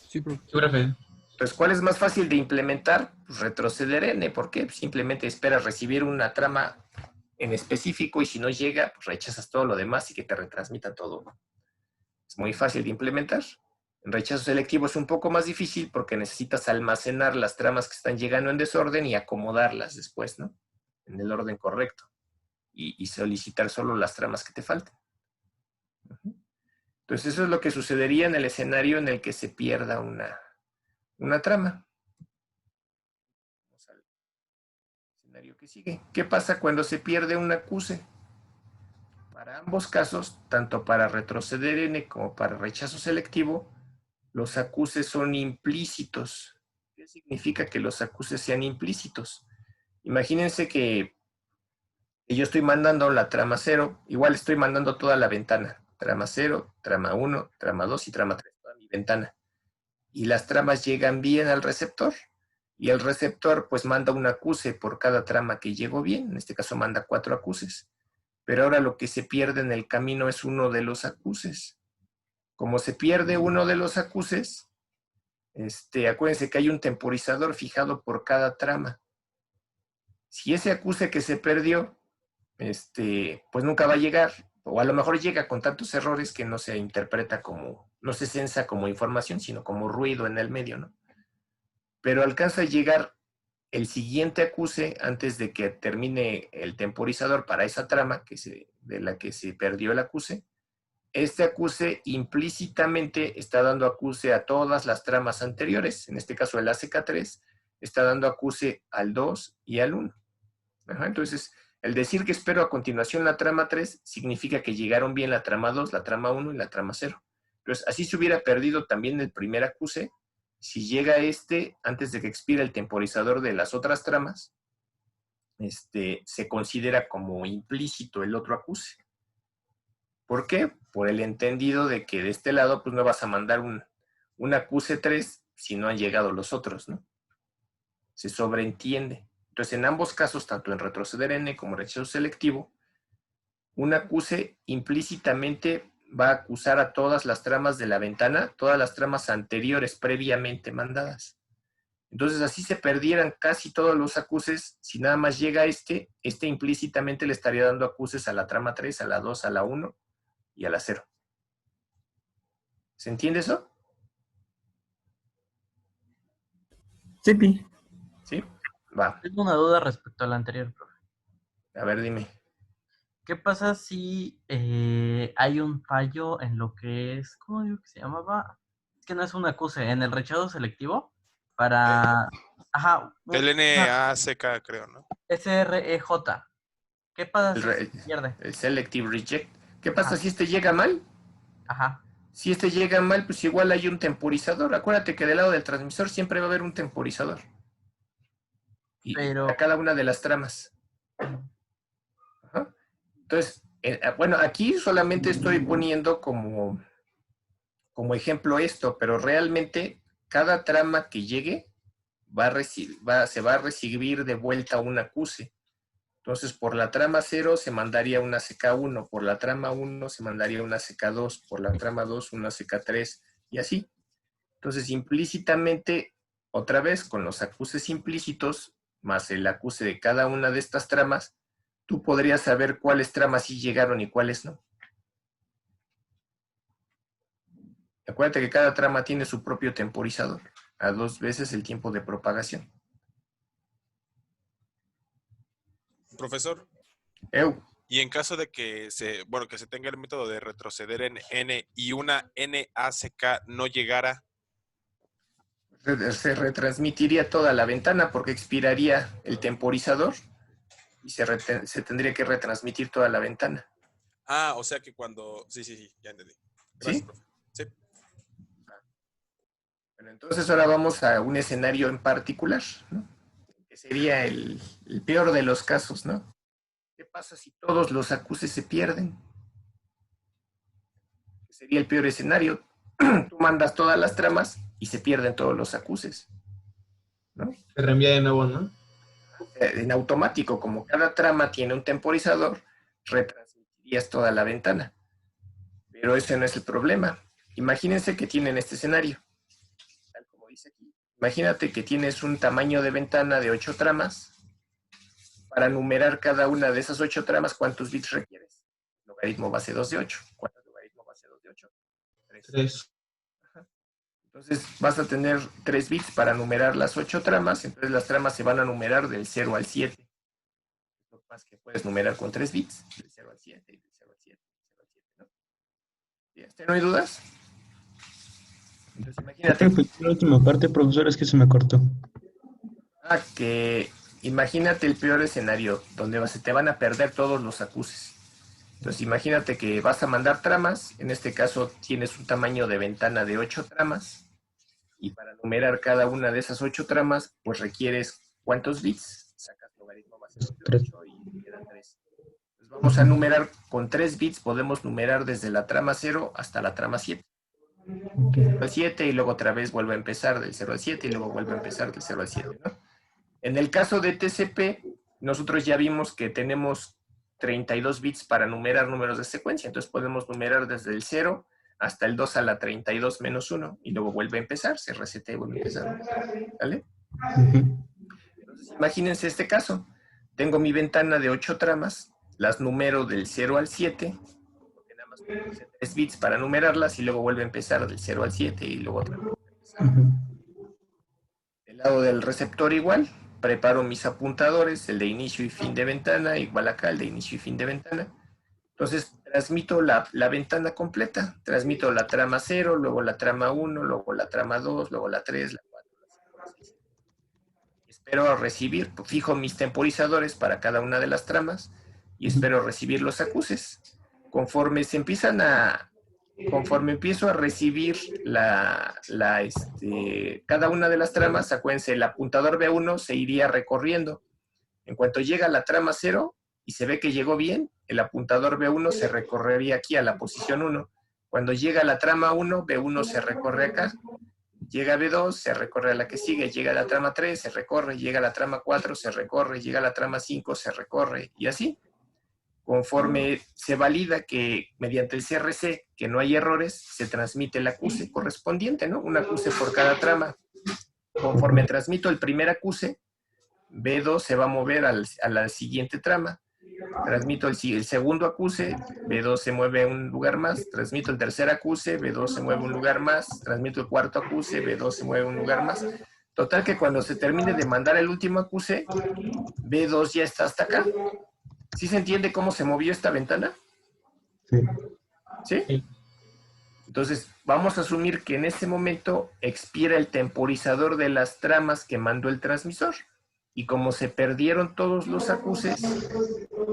Sí, profe. Entonces, ¿cuál es más fácil de implementar? Pues retroceder n. ¿Por qué? Simplemente esperas recibir una trama en específico y si no llega, pues rechazas todo lo demás y que te retransmita todo. Es muy fácil de implementar. En rechazo selectivo es un poco más difícil porque necesitas almacenar las tramas que están llegando en desorden y acomodarlas después, ¿no? En el orden correcto. Y solicitar solo las tramas que te falten. Entonces eso es lo que sucedería en el escenario en el que se pierda una trama. Vamos al escenario que sigue. ¿Qué pasa cuando se pierde un acuse? Para ambos casos, tanto para retroceder n como para rechazo selectivo, los acuses son implícitos. ¿Qué significa que los acuses sean implícitos? Imagínense que yo estoy mandando la trama 0, igual estoy mandando toda la ventana, trama 0, trama 1, trama 2 y trama 3, toda mi ventana. Y las tramas llegan bien al receptor, y el receptor pues manda un acuse por cada trama que llegó bien, en este caso manda 4 acuses. Pero ahora lo que se pierde en el camino es uno de los acuses. Como se pierde uno de los acuses, acuérdense que hay un temporizador fijado por cada trama. Si ese acuse que se perdió, pues nunca va a llegar, o a lo mejor llega con tantos errores que no se interpreta como, no se censa como información, sino como ruido en el medio, ¿no? Pero alcanza a llegar el siguiente acuse antes de que termine el temporizador para esa trama de la que se perdió el acuse. Este acuse implícitamente está dando acuse a todas las tramas anteriores. En este caso el ACK3 está dando acuse al 2 y al 1. Entonces, el decir que espero a continuación la trama 3 significa que llegaron bien la trama 2, la trama 1 y la trama 0. Entonces, así se hubiera perdido también el primer acuse. Si llega antes de que expire el temporizador de las otras tramas, se considera como implícito el otro acuse. ¿Por qué? Por el entendido de que de este lado pues no vas a mandar un acuse 3 si no han llegado los otros, ¿no? Se sobreentiende. Entonces, en ambos casos, tanto en retroceder n como rechazo selectivo, un acuse implícitamente va a acusar a todas las tramas de la ventana, todas las tramas anteriores previamente mandadas. Entonces, así se perdieran casi todos los acuses. Si nada más llega este implícitamente le estaría dando acuses a la trama 3, a la 2, a la 1 y a la 0. ¿Se entiende eso? Sí. ¿Sí? Va. Tengo una duda respecto a la anterior, profe. A ver, dime. ¿Qué pasa si hay un fallo en lo que es, ¿cómo digo que se llamaba? Es que no es un acuse, en el rechazo selectivo para... Ajá. El NACK, creo, ¿no? SREJ. ¿Qué pasa si se pierde? El selective reject. ¿Qué pasa Ajá. si llega mal? Ajá. Si llega mal, pues igual hay un temporizador. Acuérdate que del lado del transmisor siempre va a haber un temporizador. Y a cada una de las tramas. Ajá. Entonces, bueno, aquí solamente estoy poniendo como como ejemplo esto, pero realmente cada trama que llegue se va a recibir de vuelta un acuse. Entonces, por la trama 0 se mandaría una CK1, por la trama 1 se mandaría una CK2, por la trama 2 una CK3, y así. Entonces, implícitamente, otra vez, con los acuses implícitos, más el acuse de cada una de estas tramas, tú podrías saber cuáles tramas sí llegaron y cuáles no. Acuérdate que cada trama tiene su propio temporizador, a 2 veces el tiempo de propagación. Profesor, y en caso de que que se tenga el método de retroceder en N y una NACK no llegara, se retransmitiría toda la ventana porque expiraría el temporizador y se tendría que retransmitir toda la ventana. Ah, o sea que cuando... Sí, ya entendí. Gracias, ¿Sí? profe. Sí. Bueno, entonces ahora vamos a un escenario en particular, ¿no? Que sería el peor de los casos, ¿no? ¿Qué pasa si todos los acuses se pierden? Sería el peor escenario. Tú mandas todas las tramas y se pierden todos los acuses, ¿no? Se reenvía de nuevo, ¿no? En automático, como cada trama tiene un temporizador, retransmitirías toda la ventana. Pero ese no es el problema. Imagínense que tienen este escenario, tal como dice aquí. Imagínate que tienes un tamaño de ventana de 8 tramas. Para numerar cada una de esas 8 tramas, ¿cuántos bits requieres? Logaritmo base 2 de 8. ¿Cuánto es logaritmo base 2 de 8? 3. Entonces vas a tener 3 bits para numerar las 8 tramas, entonces las tramas se van a numerar del 0 al 7. Lo más que puedes numerar con 3 bits, del 0 al 7, y del 0 al 7, del 0 al 7, ¿no? ¿Sí? ¿No hay dudas? Entonces imagínate... La última parte, profesor, es que se me cortó. Que imagínate el peor escenario, donde se te van a perder todos los acuses. Entonces imagínate que vas a mandar tramas, en este caso tienes un tamaño de ventana de 8 tramas, y para numerar cada una de esas 8 tramas, pues requieres ¿cuántos bits? Sacas logaritmo base de 8 y quedan 3. Entonces vamos a numerar con 3 bits, podemos numerar desde la trama 0 hasta la trama 7. Al 7 y luego otra vez vuelve a empezar del 0 al 7 y luego vuelve a empezar del 0 al 7, ¿no? En el caso de TCP, nosotros ya vimos que tenemos 32 bits para numerar números de secuencia, entonces podemos numerar desde el 0 hasta el 2 a la 32 menos 1 y luego vuelve a empezar, se resetea y vuelve a empezar, ¿vale? Entonces imagínense este caso, tengo mi ventana de 8 tramas, las numero del 0 al 7, porque nada más tengo 3 bits para numerarlas y luego vuelve a empezar del 0 al 7 y luego otra vez a empezar. Del lado del receptor igual, preparo mis apuntadores, el de inicio y fin de ventana, igual acá el de inicio y fin de ventana. Entonces transmito la ventana completa, transmito la trama 0, luego la trama 1, luego la trama 2, luego la 3, la 4, la 5, la 6. Espero recibir, fijo mis temporizadores para cada una de las tramas y espero recibir los acuses. Conforme empiezo a recibir cada una de las tramas, acuérdense, el apuntador B1 se iría recorriendo. En cuanto llega a la trama 0 y se ve que llegó bien, el apuntador B1 se recorrería aquí a la posición 1. Cuando llega a la trama 1, B1 se recorre acá. Llega B2, se recorre a la que sigue. Llega a la trama 3, se recorre. Llega a la trama 4, se recorre. Llega a la trama 5, se recorre. Y así. Conforme se valida que mediante el CRC que no hay errores, se transmite el acuse correspondiente, ¿no? Un acuse por cada trama. Conforme transmito el primer acuse, B2 se va a mover a la siguiente trama. Transmito el segundo acuse, B2 se mueve un lugar más. Transmito el tercer acuse, B2 se mueve un lugar más. Transmito el cuarto acuse, B2 se mueve un lugar más. Total que cuando se termine de mandar el último acuse, B2 ya está hasta acá. ¿Sí se entiende cómo se movió esta ventana? Sí. ¿Sí? Entonces, vamos a asumir que en este momento expira el temporizador de las tramas que mandó el transmisor. Y como se perdieron todos los acuses,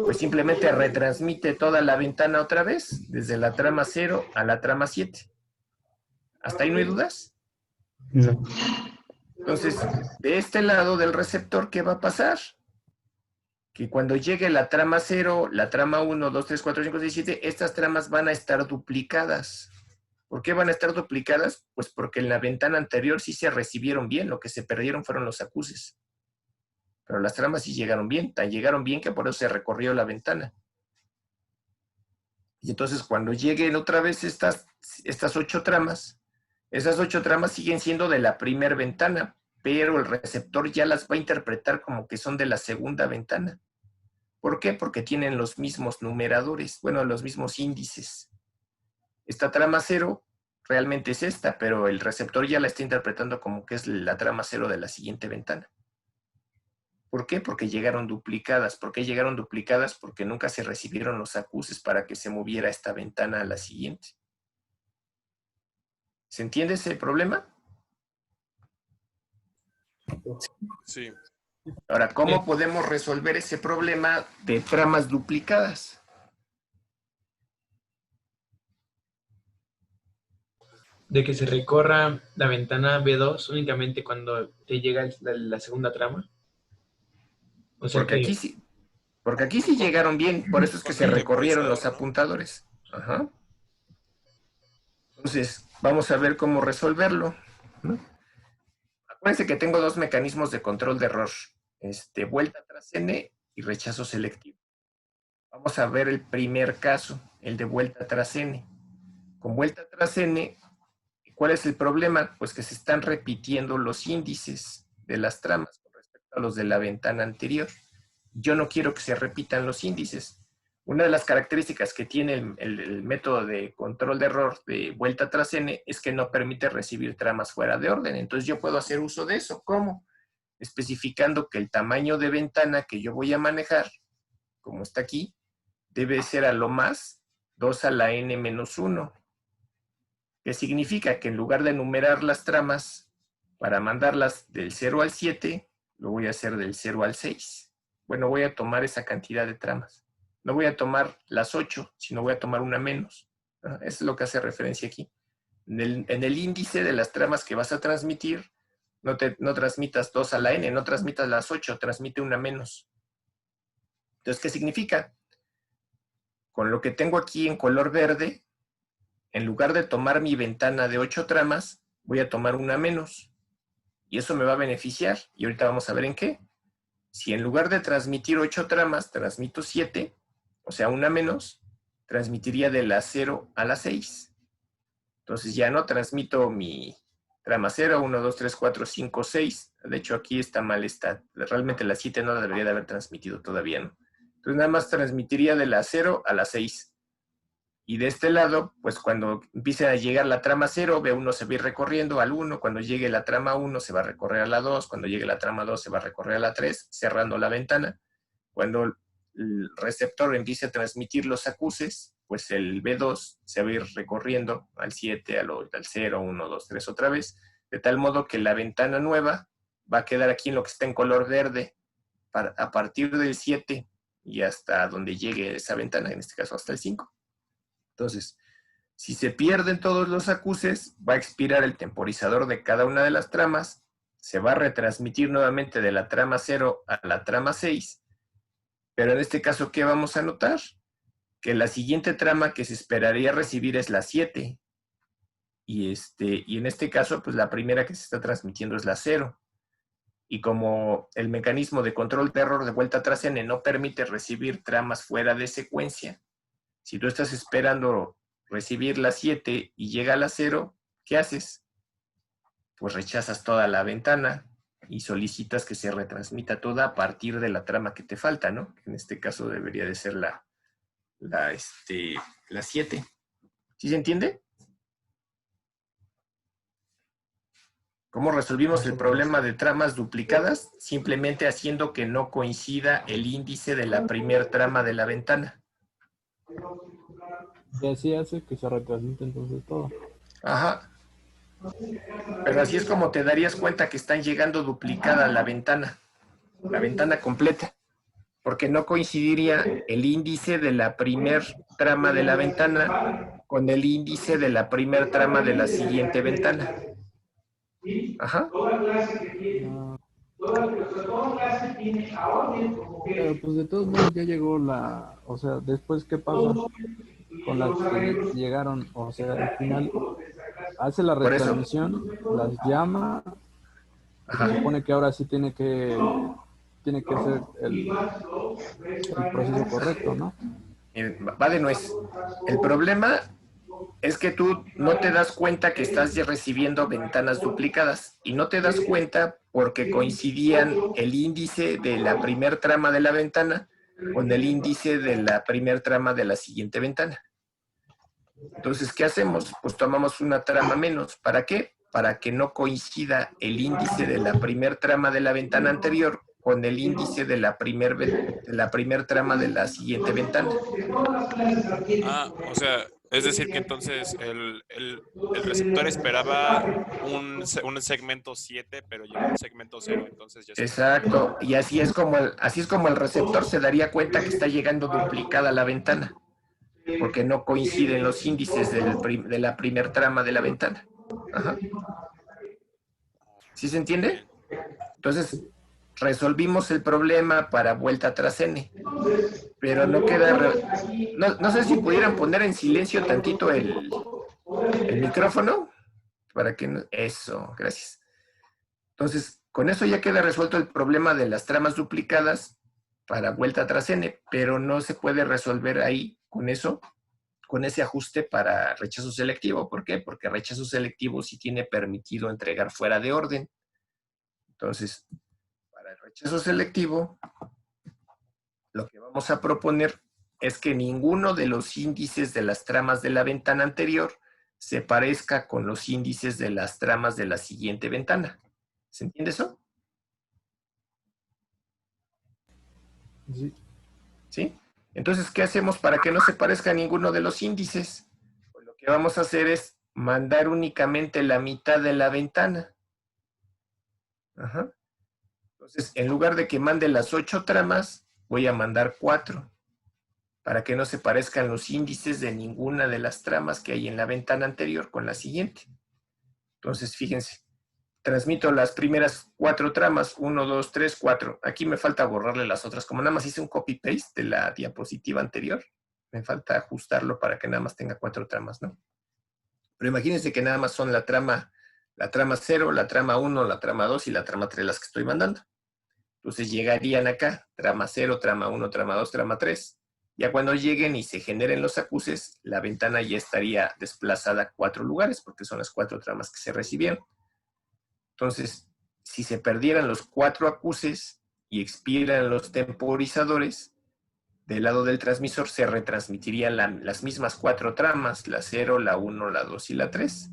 pues simplemente retransmite toda la ventana otra vez, desde la trama 0 a la trama 7. ¿Hasta ahí no hay dudas? No. Entonces, de este lado del receptor, ¿qué va a pasar? Que cuando llegue la trama 0, la trama 1, 2, 3, 4, 5, 6, 7, estas tramas van a estar duplicadas. ¿Por qué van a estar duplicadas? Pues porque en la ventana anterior sí se recibieron bien, lo que se perdieron fueron los acuses. Pero las tramas sí llegaron bien, tan llegaron bien que por eso se recorrió la ventana. Y entonces cuando lleguen otra vez estas 8 tramas, esas 8 tramas siguen siendo de la primera ventana, pero el receptor ya las va a interpretar como que son de la segunda ventana. ¿Por qué? Porque tienen los mismos numeradores, bueno, los mismos índices. Esta trama 0 realmente es esta, pero el receptor ya la está interpretando como que es la trama 0 de la siguiente ventana. ¿Por qué? Porque llegaron duplicadas. ¿Por qué llegaron duplicadas? Porque nunca se recibieron los acuses para que se moviera esta ventana a la siguiente. ¿Se entiende ese problema? Sí. Ahora, ¿cómo podemos resolver ese problema de tramas duplicadas? De que se recorra la ventana B2 únicamente cuando te llega la segunda trama. O sea Porque aquí sí llegaron bien, por eso es que se recorrieron los apuntadores. Ajá. Entonces, vamos a ver cómo resolverlo. Acuérdense que tengo 2 mecanismos de control de error. Vuelta tras n y rechazo selectivo. Vamos a ver el primer caso, el de vuelta tras n. Con vuelta tras n, ¿cuál es el problema? Pues que se están repitiendo los índices de las tramas con respecto a los de la ventana anterior. Yo no quiero que se repitan los índices. Una de las características que tiene el método de control de error de vuelta tras n es que no permite recibir tramas fuera de orden. Entonces yo puedo hacer uso de eso. ¿Cómo? Especificando que el tamaño de ventana que yo voy a manejar, como está aquí, debe ser a lo más 2 a la n menos 1. ¿Qué significa? Que en lugar de enumerar las tramas para mandarlas del 0 al 7, lo voy a hacer del 0 al 6. Bueno, voy a tomar esa cantidad de tramas. No voy a tomar las 8, sino voy a tomar una menos. Eso es lo que hace referencia aquí. En el índice de las tramas que vas a transmitir, no transmitas 2 a la n, no transmitas las 8, transmite una menos. Entonces, ¿qué significa? Con lo que tengo aquí en color verde, en lugar de tomar mi ventana de 8 tramas, voy a tomar una menos. Y eso me va a beneficiar. Y ahorita vamos a ver en qué. Si en lugar de transmitir 8 tramas, transmito 7, o sea, una menos, transmitiría de la 0 a la 6. Entonces ya no transmito mi trama 0, 1, 2, 3, 4, 5, 6. De hecho, aquí está mal. Realmente la 7 no la debería de haber transmitido todavía, ¿no? Entonces nada más transmitiría de la 0 a la 6. Y de este lado, pues cuando empiece a llegar la trama 0, B1 se va a ir recorriendo al 1. Cuando llegue la trama 1 se va a recorrer a la 2. Cuando llegue la trama 2 se va a recorrer a la 3, cerrando la ventana. Cuando el receptor empiece a transmitir los acuses, pues el B2 se va a ir recorriendo al 7, al 0, 1, 2, 3 otra vez, de tal modo que la ventana nueva va a quedar aquí en lo que está en color verde, a partir del 7 y hasta donde llegue esa ventana, en este caso hasta el 5. Entonces, si se pierden todos los acuses, va a expirar el temporizador de cada una de las tramas, se va a retransmitir nuevamente de la trama 0 a la trama 6, pero en este caso, ¿qué vamos a notar? Que la siguiente trama que se esperaría recibir es la 7. Y en este caso, pues la primera que se está transmitiendo es la 0. Y como el mecanismo de control de error de vuelta atrás n no permite recibir tramas fuera de secuencia, si tú estás esperando recibir la 7 y llega a la 0, ¿qué haces? Pues rechazas toda la ventana y solicitas que se retransmita toda a partir de la trama que te falta, ¿no? En este caso debería de ser la 7. ¿Sí se entiende? ¿Cómo resolvimos el problema de tramas duplicadas? Simplemente haciendo que no coincida el índice de la primer trama de la ventana. Y así hace que se retransmite entonces todo. Ajá. Pero así es como te darías cuenta que están llegando duplicada la ventana completa, porque no coincidiría el índice de la primer trama de la ventana con el índice de la primer trama de la siguiente ventana. Ajá. Pero pues de todos modos ya llegó o sea, después ¿qué pasa con las que llegaron? O sea, al final hace la Por eso. retransmisión, las llama, Ajá. se supone que ahora sí tiene que ser el proceso correcto, ¿no? Va de nuez. El problema es que tú no te das cuenta que estás ya recibiendo ventanas duplicadas y no te das cuenta porque coincidían el índice de la primer trama de la ventana con el índice de la primer trama de la siguiente ventana. Entonces, ¿qué hacemos? Pues tomamos una trama menos. ¿Para qué? Para que no coincida el índice de la primer trama de la ventana anterior con el índice de la primer trama de la siguiente ventana. O sea, es decir que entonces el receptor esperaba un segmento 7, pero llegó un segmento 0, entonces ya se... Exacto, y así es como el receptor se daría cuenta que está llegando duplicada la ventana, porque no coinciden los índices de la primer trama de la ventana. Ajá. ¿Sí se entiende? Entonces, resolvimos el problema para vuelta tras n, pero no queda... No sé si pudieran poner en silencio tantito el micrófono, para que no... Eso, gracias. Entonces, con eso ya queda resuelto el problema de las tramas duplicadas para vuelta tras n, pero no se puede resolver ahí con eso, con ese ajuste para rechazo selectivo. ¿Por qué? Porque rechazo selectivo sí tiene permitido entregar fuera de orden. Entonces, para el rechazo selectivo, lo que vamos a proponer es que ninguno de los índices de las tramas de la ventana anterior se parezca con los índices de las tramas de la siguiente ventana. ¿Se entiende eso? Sí. ¿Sí? Entonces, ¿qué hacemos para que no se parezca a ninguno de los índices? Pues lo que vamos a hacer es mandar únicamente la mitad de la ventana. Ajá. Entonces, en lugar de que mande las 8 tramas, voy a mandar 4, para que no se parezcan los índices de ninguna de las tramas que hay en la ventana anterior con la siguiente. Entonces, fíjense, transmito las primeras 4 tramas, 1, 2, 3, 4. Aquí me falta borrarle las otras, como nada más hice un copy-paste de la diapositiva anterior, me falta ajustarlo para que nada más tenga 4 tramas, ¿no? Pero imagínense que nada más son la trama 0, la trama 1, la trama 2 y la trama 3 las que estoy mandando. Entonces llegarían acá, trama 0, trama 1, trama 2, trama 3. Ya cuando lleguen y se generen los acuses, la ventana ya estaría desplazada 4 lugares, porque son las 4 tramas que se recibieron. Entonces, si se perdieran los 4 acuses y expiran los temporizadores, del lado del transmisor se retransmitirían las mismas 4 tramas, la 0, la 1, la 2 y la 3.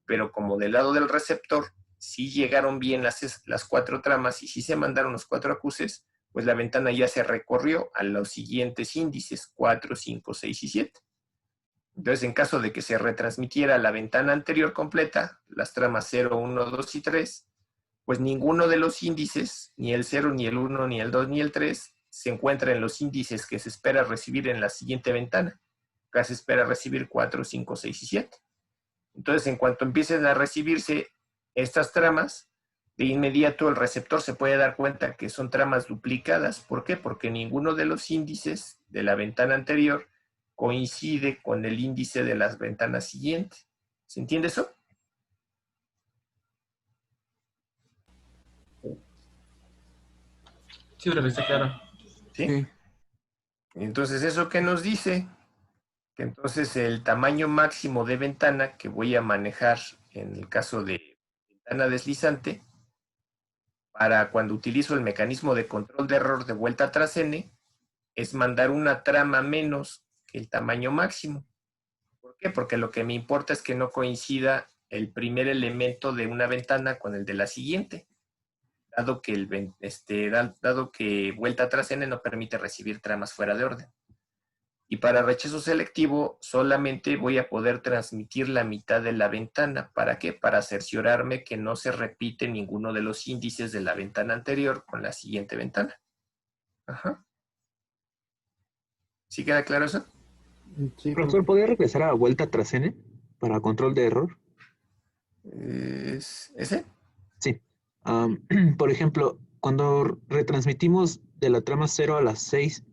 Pero como del lado del receptor sí llegaron bien las 4 tramas y sí se mandaron los 4 acuses, pues la ventana ya se recorrió a los siguientes índices, 4, 5, 6 y 7. Entonces, en caso de que se retransmitiera la ventana anterior completa, las tramas 0, 1, 2 y 3, pues ninguno de los índices, ni el 0, ni el 1, ni el 2, ni el 3, se encuentra en los índices que se espera recibir en la siguiente ventana. Acá se espera recibir 4, 5, 6 y 7. Entonces, en cuanto empiecen a recibirse estas tramas, de inmediato el receptor se puede dar cuenta que son tramas duplicadas. ¿Por qué? Porque ninguno de los índices de la ventana anterior coincide con el índice de las ventanas siguientes. ¿Se entiende eso? Sí, pero está claro. ¿Sí? Entonces, ¿eso qué nos dice? Que entonces el tamaño máximo de ventana que voy a manejar en el caso de ventana deslizante, para cuando utilizo el mecanismo de control de error de vuelta tras n, es mandar una trama menos que el tamaño máximo. ¿Por qué? Porque lo que me importa es que no coincida el primer elemento de una ventana con el de la siguiente, dado que vuelta tras n no permite recibir tramas fuera de orden. Y para rechazo selectivo solamente voy a poder transmitir la mitad de la ventana. ¿Para qué? Para cerciorarme que no se repite ninguno de los índices de la ventana anterior con la siguiente ventana. Ajá. ¿Sí queda claro eso? Sí, Profesor, ¿podría regresar a vuelta tras n para control de error? ¿Es ese? Sí. Por ejemplo, cuando retransmitimos de la trama 0 a las 6,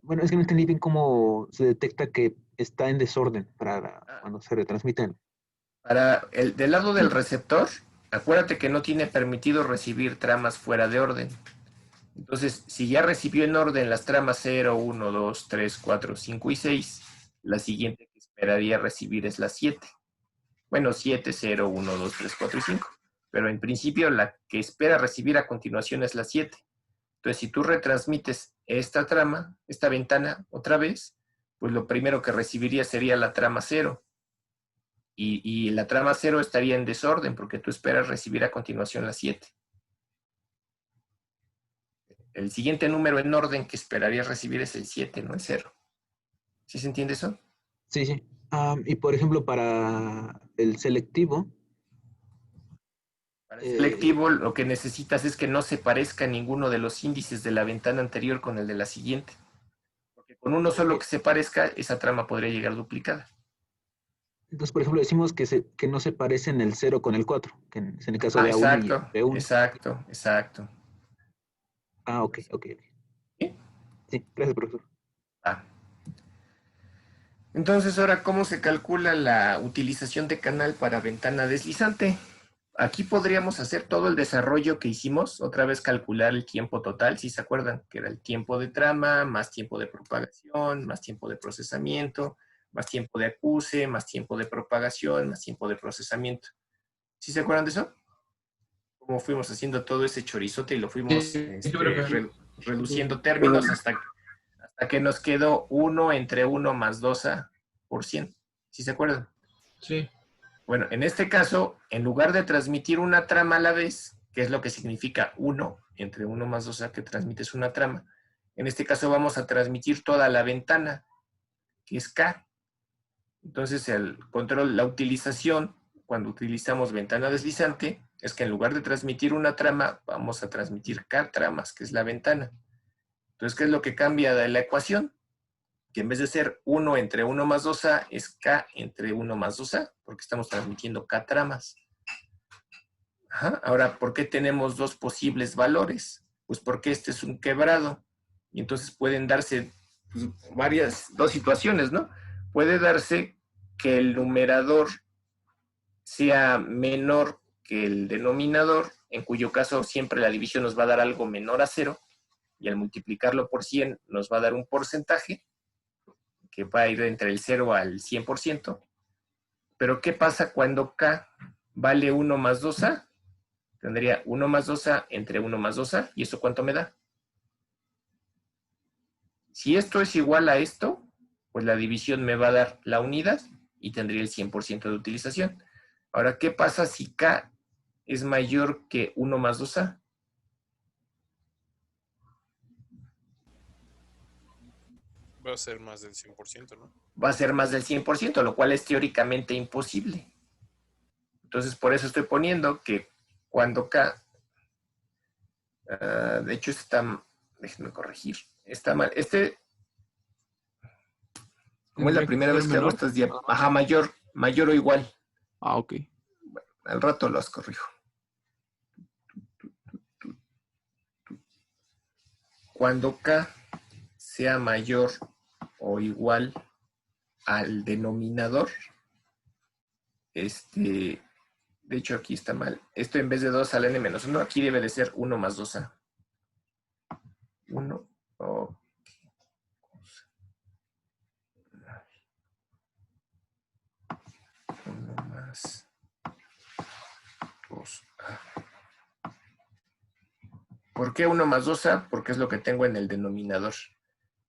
bueno, es que no entendí bien cómo se detecta que está en desorden para cuando se retransmiten. Del lado del receptor, acuérdate que no tiene permitido recibir tramas fuera de orden. Entonces, si ya recibió en orden las tramas 0, 1, 2, 3, 4, 5 y 6, la siguiente que esperaría recibir es la 7. Bueno, 7, 0, 1, 2, 3, 4 y 5. Pero en principio la que espera recibir a continuación es la 7. Entonces, si tú retransmites esta trama, esta ventana otra vez, pues lo primero que recibiría sería la trama 0. Y la trama 0 estaría en desorden porque tú esperas recibir a continuación la 7. El siguiente número en orden que esperarías recibir es el 7, no el 0. ¿Sí se entiende eso? Sí, sí. Y por ejemplo, para el selectivo. Para el selectivo, lo que necesitas es que no se parezca ninguno de los índices de la ventana anterior con el de la siguiente. Porque con uno solo que se parezca, esa trama podría llegar duplicada. Entonces, por ejemplo, decimos que no se parecen el 0 con el 4, que es en el caso de A1 y B1. Exacto. Ok. ¿Sí? Sí, gracias, profesor. Entonces, ahora, ¿cómo se calcula la utilización de canal para ventana deslizante? Aquí podríamos hacer todo el desarrollo que hicimos, otra vez calcular el tiempo total, si se acuerdan, que era el tiempo de trama, más tiempo de propagación, más tiempo de procesamiento, más tiempo de acuse, más tiempo de propagación, más tiempo de procesamiento. ¿Sí se acuerdan de eso? Cómo fuimos haciendo todo ese chorizote y lo fuimos reduciendo términos hasta que nos quedó 1 entre 1 más 2A por 100. ¿Sí se acuerdan? Sí. Bueno, en este caso, en lugar de transmitir una trama a la vez, que es lo que significa 1 entre 1 más 2A, que transmites una trama, en este caso vamos a transmitir toda la ventana, que es K. Entonces, el control, la utilización, cuando utilizamos ventana deslizante, es que en lugar de transmitir una trama, vamos a transmitir K tramas, que es la ventana. Entonces, ¿qué es lo que cambia de la ecuación? Que en vez de ser 1 entre 1 más 2A, es K entre 1 más 2A, porque estamos transmitiendo K tramas. Ahora, ¿por qué tenemos dos posibles valores? Pues porque este es un quebrado. Y entonces pueden darse dos situaciones, ¿no? Puede darse que el numerador sea menor que el denominador, en cuyo caso siempre la división nos va a dar algo menor a 0, y al multiplicarlo por 100 nos va a dar un porcentaje que va a ir entre el 0 al 100%. Pero ¿qué pasa cuando K vale 1 más 2A? Tendría 1 más 2A entre 1 más 2A, ¿y eso cuánto me da? Si esto es igual a esto, pues la división me va a dar la unidad y tendría el 100% de utilización. Ahora, ¿qué pasa si K es mayor que 1 más 2A? Va a ser más del 100%, ¿no? Va a ser más del 100%, lo cual es teóricamente imposible. Entonces, por eso estoy poniendo que cuando K, de hecho está, déjenme corregir, está mal. Como es la primera vez que hago estas diapositivas, mayor o igual. Ok. Bueno, al rato los corrijo. Cuando K sea mayor o igual al denominador, de hecho aquí está mal, esto en vez de 2 al n menos 1, aquí debe de ser 1 más 2a. 1, ok. 1 más 2a. ¿Por qué 1 más 2a? Porque es lo que tengo en el denominador.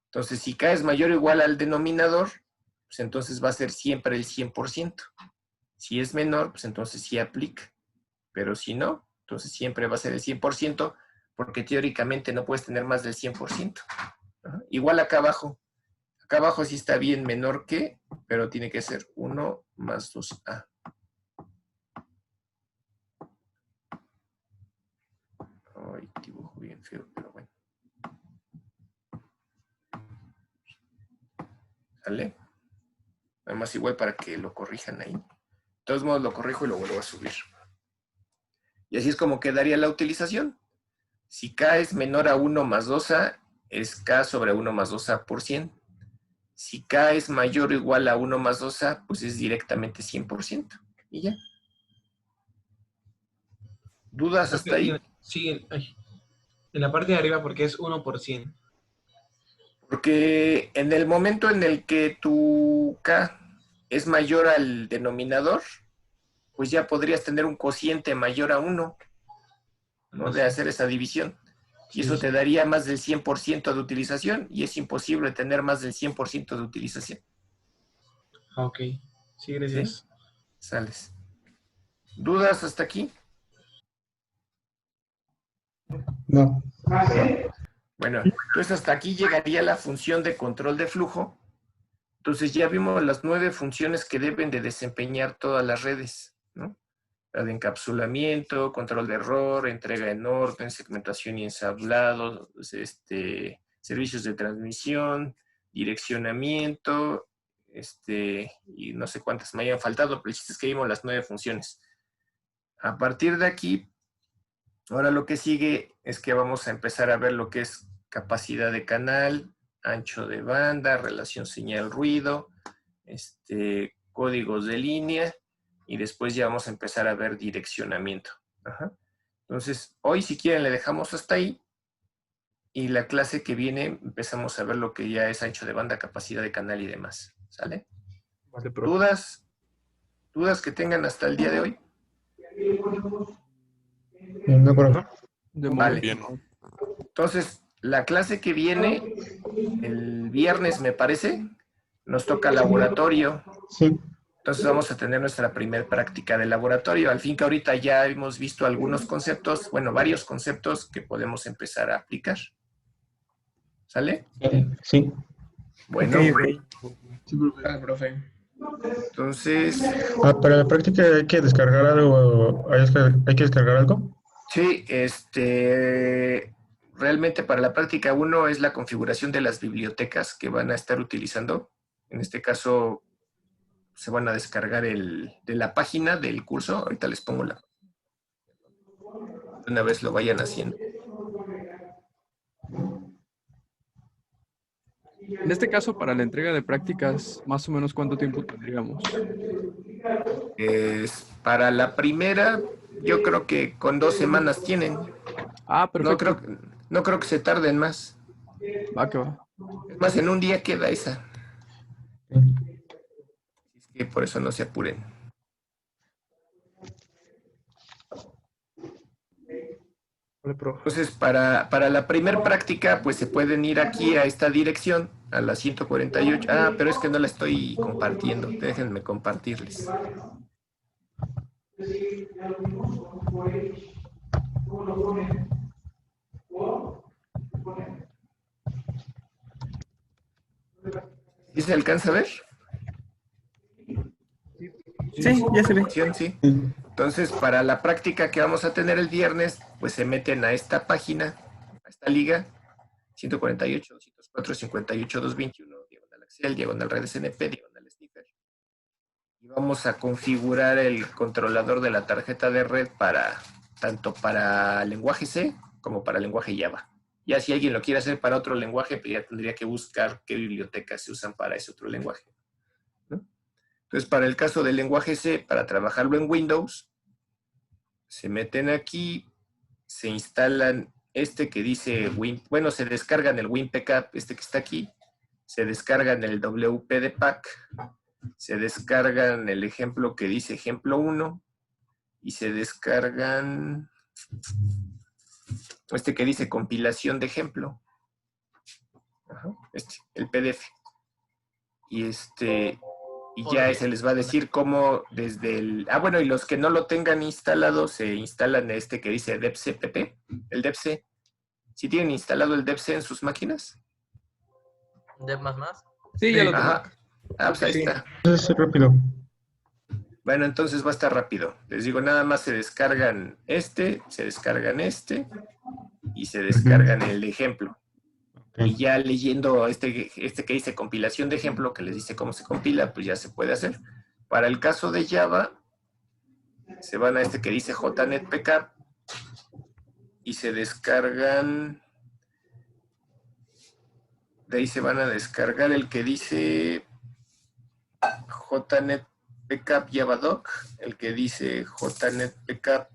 Entonces, si K es mayor o igual al denominador, pues entonces va a ser siempre el 100%. Si es menor, pues entonces sí aplica. Pero si no, entonces siempre va a ser el 100%, porque teóricamente no puedes tener más del 100%. Igual acá abajo. Acá abajo sí está bien menor que, pero tiene que ser 1 más 2a. Ay, dibujo bien feo, pero bueno. ¿Sale? Nada más igual para que lo corrijan ahí. De todos modos lo corrijo y lo vuelvo a subir. Y así es como quedaría la utilización. Si K es menor a 1 más 2A, es K sobre 1 más 2A por 100. Si K es mayor o igual a 1 más 2A, pues es directamente 100%. Y ya. ¿Dudas hasta ahí? Sí, en la parte de arriba porque es 1%. Porque en el momento en el que tu K es mayor al denominador, pues ya podrías tener un cociente mayor a 1, ¿no? De hacer esa división. Y eso te daría más del 100% de utilización, y es imposible tener más del 100% de utilización. Ok. Sí, gracias. ¿Sí? Sales. ¿Dudas hasta aquí? No. Bueno, entonces hasta aquí llegaría la función de control de flujo. Entonces ya vimos las 9 funciones que deben de desempeñar todas las redes, ¿no? La de encapsulamiento, control de error, entrega en orden, segmentación y ensablado, servicios de transmisión, direccionamiento, y no sé cuántas me hayan faltado, pero el chiste es que vimos las 9 funciones. A partir de aquí, ahora lo que sigue es que vamos a empezar a ver lo que es capacidad de canal, ancho de banda, relación señal-ruido, códigos de línea, y después ya vamos a empezar a ver direccionamiento. Ajá. Entonces, hoy si quieren le dejamos hasta ahí, y la clase que viene empezamos a ver lo que ya es ancho de banda, capacidad de canal y demás. ¿Sale? Vale, profe. ¿Dudas que tengan hasta el día de hoy? No, profe. Vale. Bien. Entonces, la clase que viene, el viernes me parece, nos toca laboratorio. Sí. Entonces vamos a tener nuestra primer práctica de laboratorio. Al fin que ahorita ya hemos visto algunos conceptos, bueno, varios conceptos que podemos empezar a aplicar. ¿Sale? Sí. Bueno. Ok. Sí, profe. Entonces... para la práctica hay que descargar algo. ¿Hay que descargar algo? Sí, realmente para la práctica 1 es la configuración de las bibliotecas que van a estar utilizando. En este caso, se van a descargar de la página del curso. Ahorita les pongo una vez lo vayan haciendo. En este caso, para la entrega de prácticas, más o menos ¿cuánto tiempo tendríamos? Para la primera, yo creo que con 2 semanas tienen. Ah, perfecto. No creo que se tarden más. Va que va. Es más, en un día queda esa. Es que por eso no se apuren. Entonces, para la primera práctica, pues se pueden ir aquí a esta dirección, a la 148. Ah, pero es que no la estoy compartiendo. Déjenme compartirles. ¿Sí se alcanza a ver? Sí, ya se ve. Sí. Entonces, para la práctica que vamos a tener el viernes, pues se meten a esta página, a esta liga, 148, 204, 58, 221, diagonal Excel, diagonal redes NP, diagonal sniffer. Y vamos a configurar el controlador de la tarjeta de red tanto para lenguaje C como para lenguaje Java. Ya si alguien lo quiere hacer para otro lenguaje, pues ya tendría que buscar qué bibliotecas se usan para ese otro lenguaje, ¿no? Entonces, para el caso del lenguaje C, para trabajarlo en Windows, se meten aquí, se instalan que dice se descargan el WinPK, que está aquí, se descargan el WPDPack, se descargan el ejemplo que dice ejemplo 1, y se descargan que dice compilación de ejemplo. Ajá, el PDF. Y ya se les va a decir cómo desde el... Ah, bueno, y los que no lo tengan instalado, se instalan que dice depc-pp, el depc. ¿Sí tienen instalado el depc en sus máquinas? ¿Dep++? Sí, ya lo tengo. Ajá. Ah, pues ahí está. Es rápido. Bueno, entonces va a estar rápido. Les digo, nada más se descargan se descargan y se descargan el ejemplo. Y ya leyendo que dice compilación de ejemplo, que les dice cómo se compila, pues ya se puede hacer. Para el caso de Java, se van a que dice JNetPK y se descargan, de ahí se van a descargar el que dice JNet backup Javadoc, el que dice JNet backup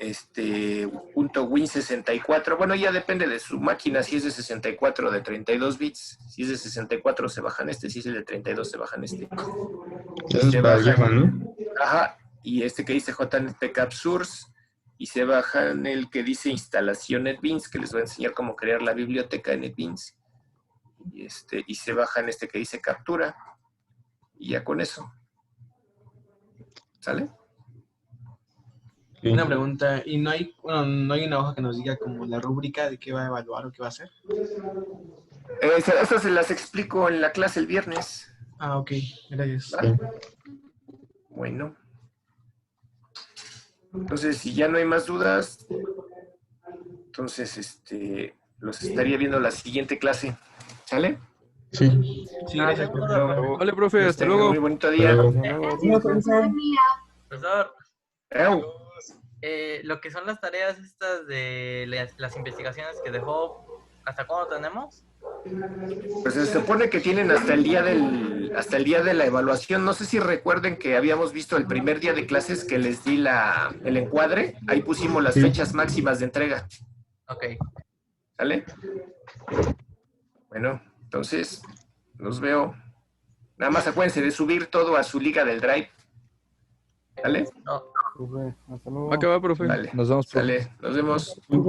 .win64. Bueno, ya depende de su máquina, si es de 64 o de 32 bits. Si es de 64 se bajan este, si es el de 32 se bajan este. Eso es para Java, ¿no? Ajá, y este que dice JNet backup source, y se bajan el que dice instalación NetBeans, que les voy a enseñar cómo crear la biblioteca de NetBeans. Y se bajan este que dice captura, y ya con eso. ¿Sale? Sí. Una pregunta, ¿y no hay una hoja que nos diga como la rúbrica de qué va a evaluar o qué va a hacer? Estas se las explico en la clase el viernes. Ah, ok, gracias. ¿Vale? Bueno. Entonces, si ya no hay más dudas, entonces los estaría viendo la siguiente clase. ¿Sale? Sí. Sí, gracias. Vale, profe, hasta luego. Muy bonito día. Profesor, Eu. lo que son las tareas estas de las investigaciones que dejó, ¿hasta cuándo tenemos? Pues se supone que tienen hasta el día de la evaluación. No sé si recuerden que habíamos visto el primer día de clases que les di el encuadre. Ahí pusimos las fechas máximas de entrega. Ok. ¿Sale? Bueno, entonces, los veo. Nada más acuérdense de subir todo a su liga del Drive. ¿Sale? No. Profe, hasta luego. Va que va, profe. Vale. Nos vemos, profe. Sale, nos vemos. Ok.